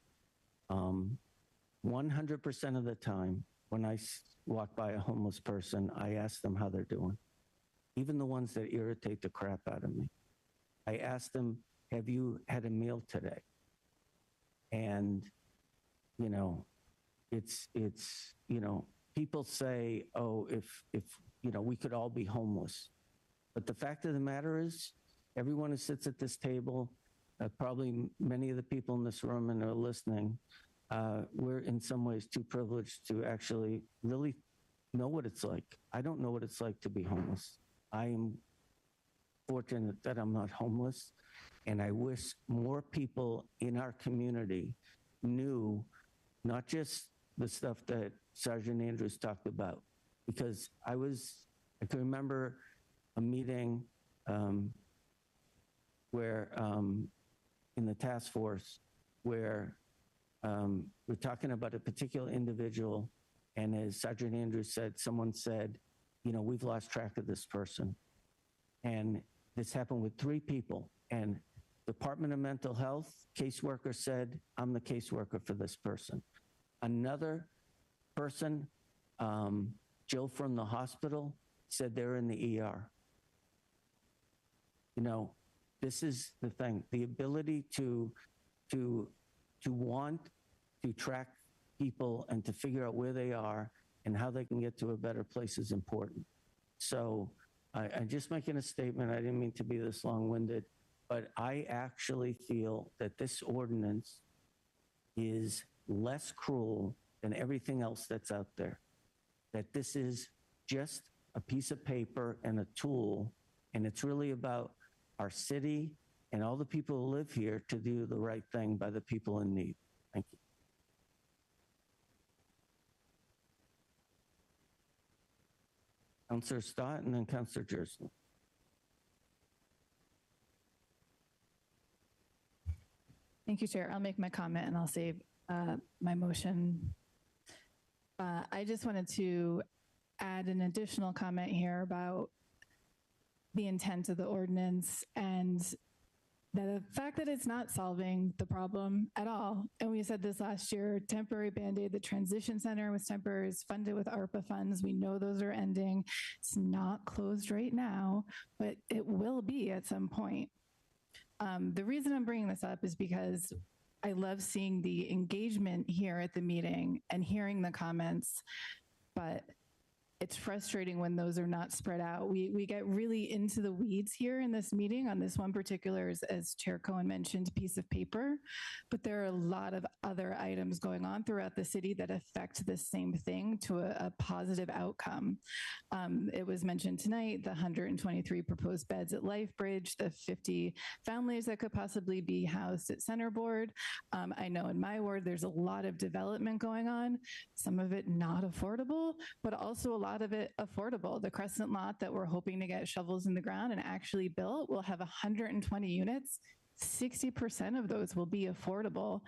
100% of the time, when I walk by a homeless person, I ask them how they're doing. Even the ones that irritate the crap out of me. I ask them, have you had a meal today? And, people say, oh, if we could all be homeless. But the fact of the matter is, everyone who sits at this table, probably many of the people in this room and are listening, we're in some ways too privileged to actually really know what it's like. I don't know what it's like to be homeless. I am fortunate that I'm not homeless, and I wish more people in our community knew not just the stuff that Sergeant Andrews talked about, because I can remember a meeting where in the task force where we're talking about a particular individual, and as Sergeant Andrews said, someone said, we've lost track of this person. And this happened with 3 people. And Department of Mental Health caseworker said, I'm the caseworker for this person. Another person, Jill from the hospital, said they're in the ER. This is the thing, the ability to want to track people and to figure out where they are and how they can get to a better place is important. So I'm just making a statement. I didn't mean to be this long-winded, but I actually feel that this ordinance is less cruel than everything else that's out there. That this is just a piece of paper and a tool, and it's really about our city and all the people who live here to do the right thing by the people in need. Thank you. Councillor Stott and then Councillor Jersey. Thank you, Chair. I'll make my comment and I'll save my motion. I just wanted to add an additional comment here about the intent of the ordinance and the fact that it's not solving the problem at all. And we said this last year, temporary Band-Aid, the transition center was temporary, is funded with ARPA funds. We know those are ending. It's not closed right now, but it will be at some point. The reason I'm bringing this up is because I love seeing the engagement here at the meeting and hearing the comments, but it's frustrating when those are not spread out. We get really into the weeds here in this meeting on this one particular, as Chair Cohen mentioned, piece of paper, but there are a lot of other items going on throughout the city that affect the same thing to a positive outcome. It was mentioned tonight, the 123 proposed beds at Lifebridge, the 50 families that could possibly be housed at Centerboard. I know in my ward, there's a lot of development going on, some of it not affordable, but also a lot of it affordable. The Crescent lot that we're hoping to get shovels in the ground and actually built will have 120 units. 60% of those will be affordable.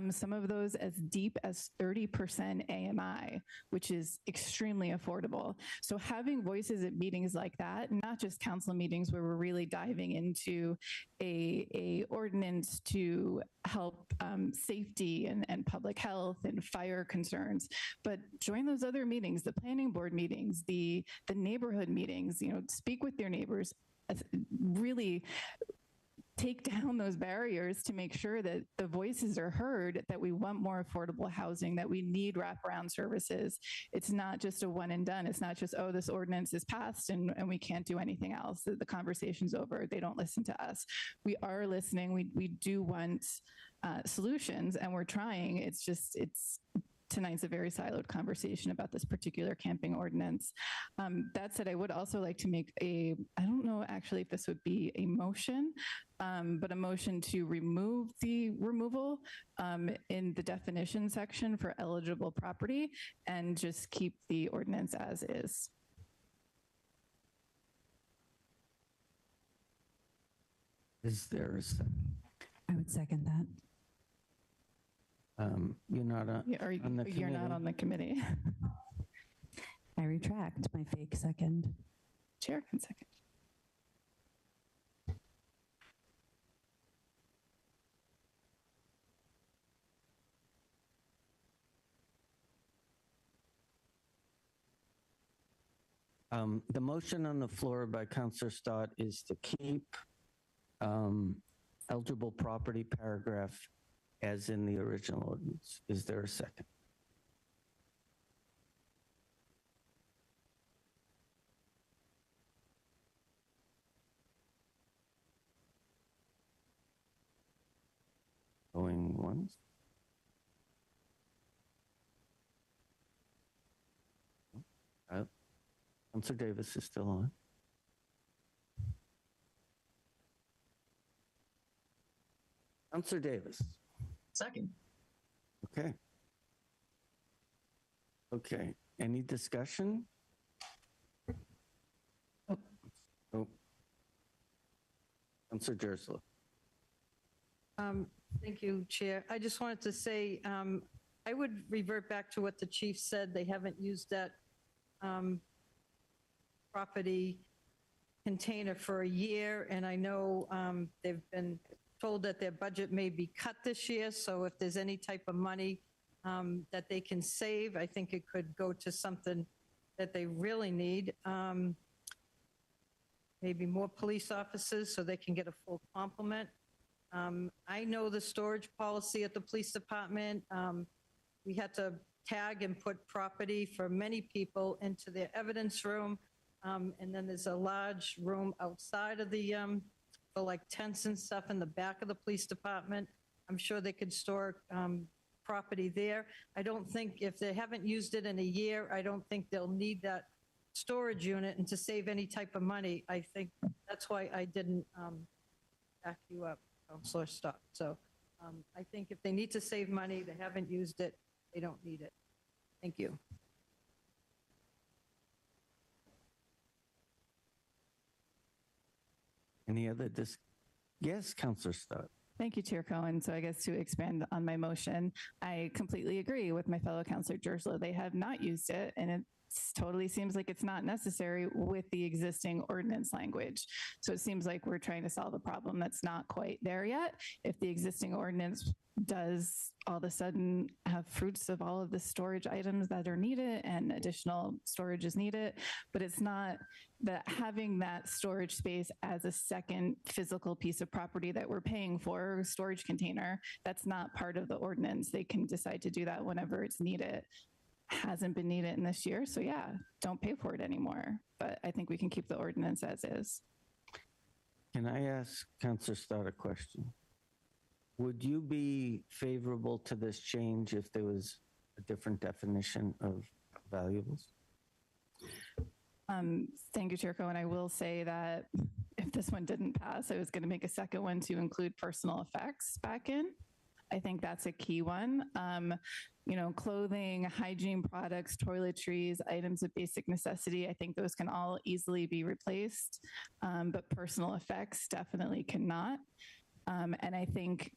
Some of those as deep as 30% AMI, which is extremely affordable. So having voices at meetings like that, not just council meetings where we're really diving into a ordinance to help safety and public health and fire concerns, but join those other meetings, the planning board meetings, the neighborhood meetings, speak with your neighbors, really take down those barriers to make sure that the voices are heard, that we want more affordable housing, that we need wraparound services. It's not just a one and done. It's not just, oh, this ordinance is passed and we can't do anything else. The conversation's over. They don't listen to us. We are listening. We do want solutions, and we're trying. Tonight's a very siloed conversation about this particular camping ordinance. That said, I would also like to make I don't know actually if this would be a motion, but a motion to remove the removal in the definition section for eligible property and just keep the ordinance as is. Is there a second? I would second that. You're not on the committee. You're not on the committee. I retract my fake second. Chair can second. The motion on the floor by Councillor Stott is to keep eligible property paragraph as in the original ordinance. Is there a second? Going once. Councillor Davis is still on. Councillor Davis. Second. Okay. Okay. Any discussion? Oh. Councillor Jerslow. Thank you, Chair. I just wanted to say, I would revert back to what the chief said. They haven't used that property container for a year, and I know they've been told that their budget may be cut this year, so if there's any type of money that they can save, I think it could go to something that they really need. Maybe more police officers so they can get a full complement. I know the storage policy at the police department. We had to tag and put property for many people into their evidence room. And then there's a large room outside of the, for like tents and stuff in the back of the police department. I'm sure they could store property there. I don't think, if they haven't used it in a year, I don't think they'll need that storage unit. And to save any type of money, I think that's why I didn't back you up, Councillor Stott. So I think if they need to save money, they haven't used it, they don't need it. Thank you. Any other Yes, Councillor Stott. Thank you, Chair Cohen. So I guess to expand on my motion, I completely agree with my fellow Councillor Jerslow. They have not used it, and it totally seems like it's not necessary with the existing ordinance language. So it seems like we're trying to solve a problem that's not quite there yet. If the existing ordinance does all of a sudden have fruits of all of the storage items that are needed and additional storage is needed, but it's not that having that storage space as a second physical piece of property that we're paying for, storage container, that's not part of the ordinance. They can decide to do that whenever it's needed. hasn't been needed in this year. So yeah, don't pay for it anymore. But I think we can keep the ordinance as is. Can I ask Councillor Stott a question? Would you be favorable to this change if there was a different definition of valuables? Thank you, Chair Cohen. I will say that if this one didn't pass, I was going to make a second one to include personal effects back in. I think that's a key one. You know, clothing, hygiene products, toiletries, items of basic necessity, I think those can all easily be replaced, but personal effects definitely cannot. And I think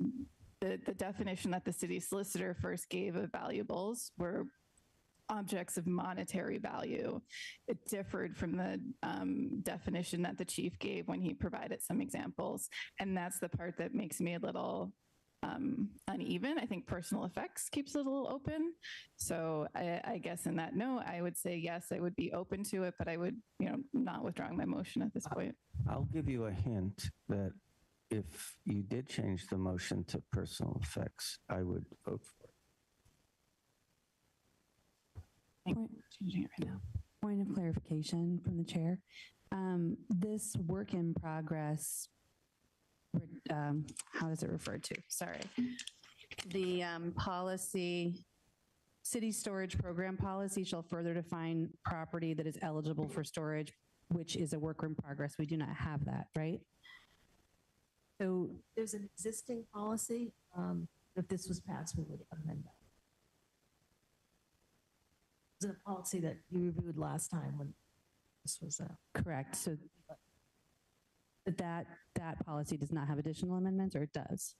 the definition that the city solicitor first gave of valuables were objects of monetary value. It differed from the definition that the chief gave when he provided some examples. And that's the part that makes me a little uneven. I think personal effects keeps it a little open. So I guess in that note, I would say, yes, I would be open to it, but I would, you know, not withdrawing my motion at this point. I'll give you a hint that if you did change the motion to personal effects, I would vote for it. Changing it right now. Point of clarification from the chair. This work in progress, how is it referred to? Sorry. The policy, city storage program policy shall further define property that is eligible for storage, which is a work in progress. We do not have that, right? So there's an existing policy. If this was passed, we would amend that. There's a policy that you reviewed last time when this was correct. So that policy does not have additional amendments, or it does?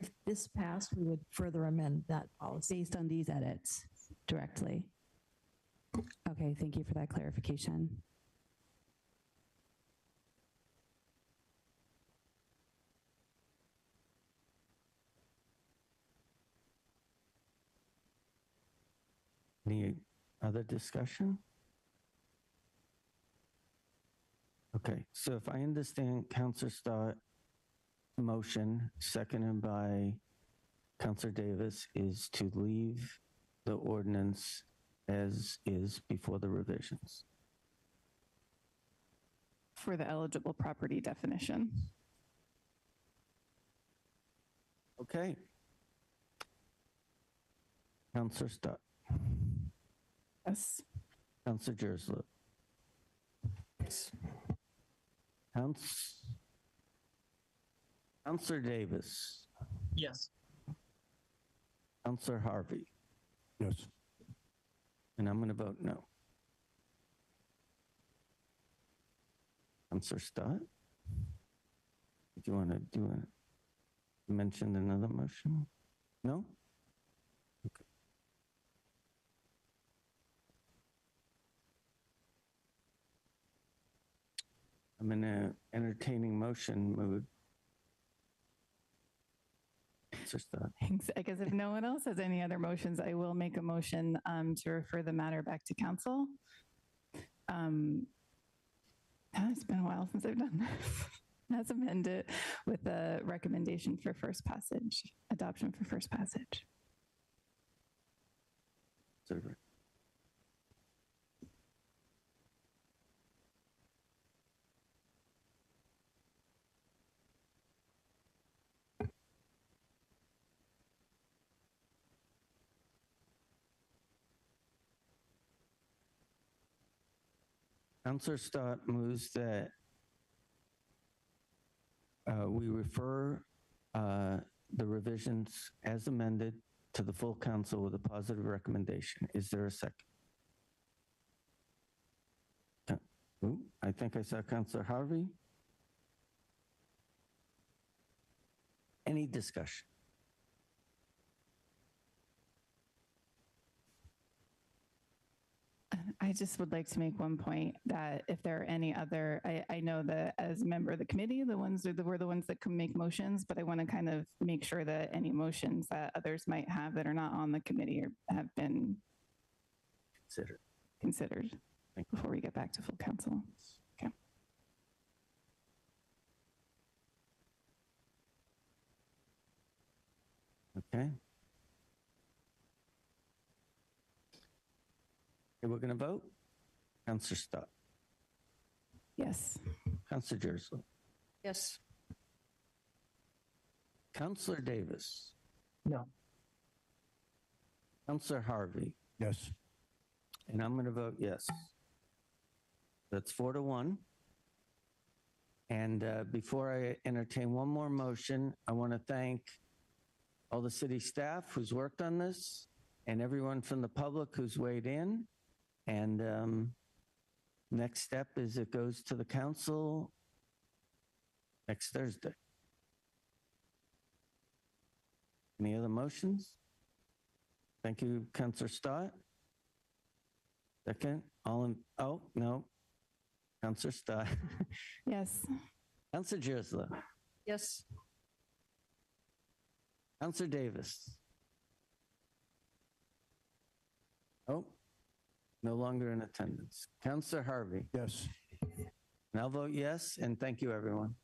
If this passed, we would further amend that policy. Based on these edits directly. Okay, thank you for that clarification. Any other discussion? Okay, so if I understand Councillor Stott motion, seconded by Councillor Davis, is to leave the ordinance as is before the revisions. For the eligible property definition. Okay. Councillor Stott. Yes. Councillor Jerslow. Yes. Councillor Davis. Yes. Councillor Harvey. Yes. And I'm going to vote no. Councillor Stott? Do you want to mention another motion? No? Okay. I'm in an entertaining motion mood. Councillor Stott. Thanks. I guess if no one else has any other motions, I will make a motion to refer the matter back to council. It's been a while since I've done this. As amended with a recommendation for first passage, adoption for first passage. Super. Councillor Stott moves that we refer the revisions as amended to the full council with a positive recommendation. Is there a second? Ooh, I think I saw Councillor Harvey. Any discussion? I just would like to make one point that if there are any other, I know that as a member of the committee, we're the ones that can make motions, but I want to kind of make sure that any motions that others might have that are not on the committee have been considered before we get back to full council. Okay. Okay. Okay, we're going to vote. Counselor Stott. Yes. Counselor Jersey. Yes. Counselor Davis. No. Counselor Harvey. Yes. And I'm going to vote yes. That's 4-1. And before I entertain one more motion, I want to thank all the city staff who's worked on this and everyone from the public who's weighed in. And next step is it goes to the council next Thursday. Any other motions? Thank you, Councilor Stott. Second, oh, no. Councilor Stott. Yes. Councilor Jersey. Yes. Councilor Davis. Oh, no longer in attendance. Councilor Harvey. Yes. And I'll vote yes, and thank you, everyone.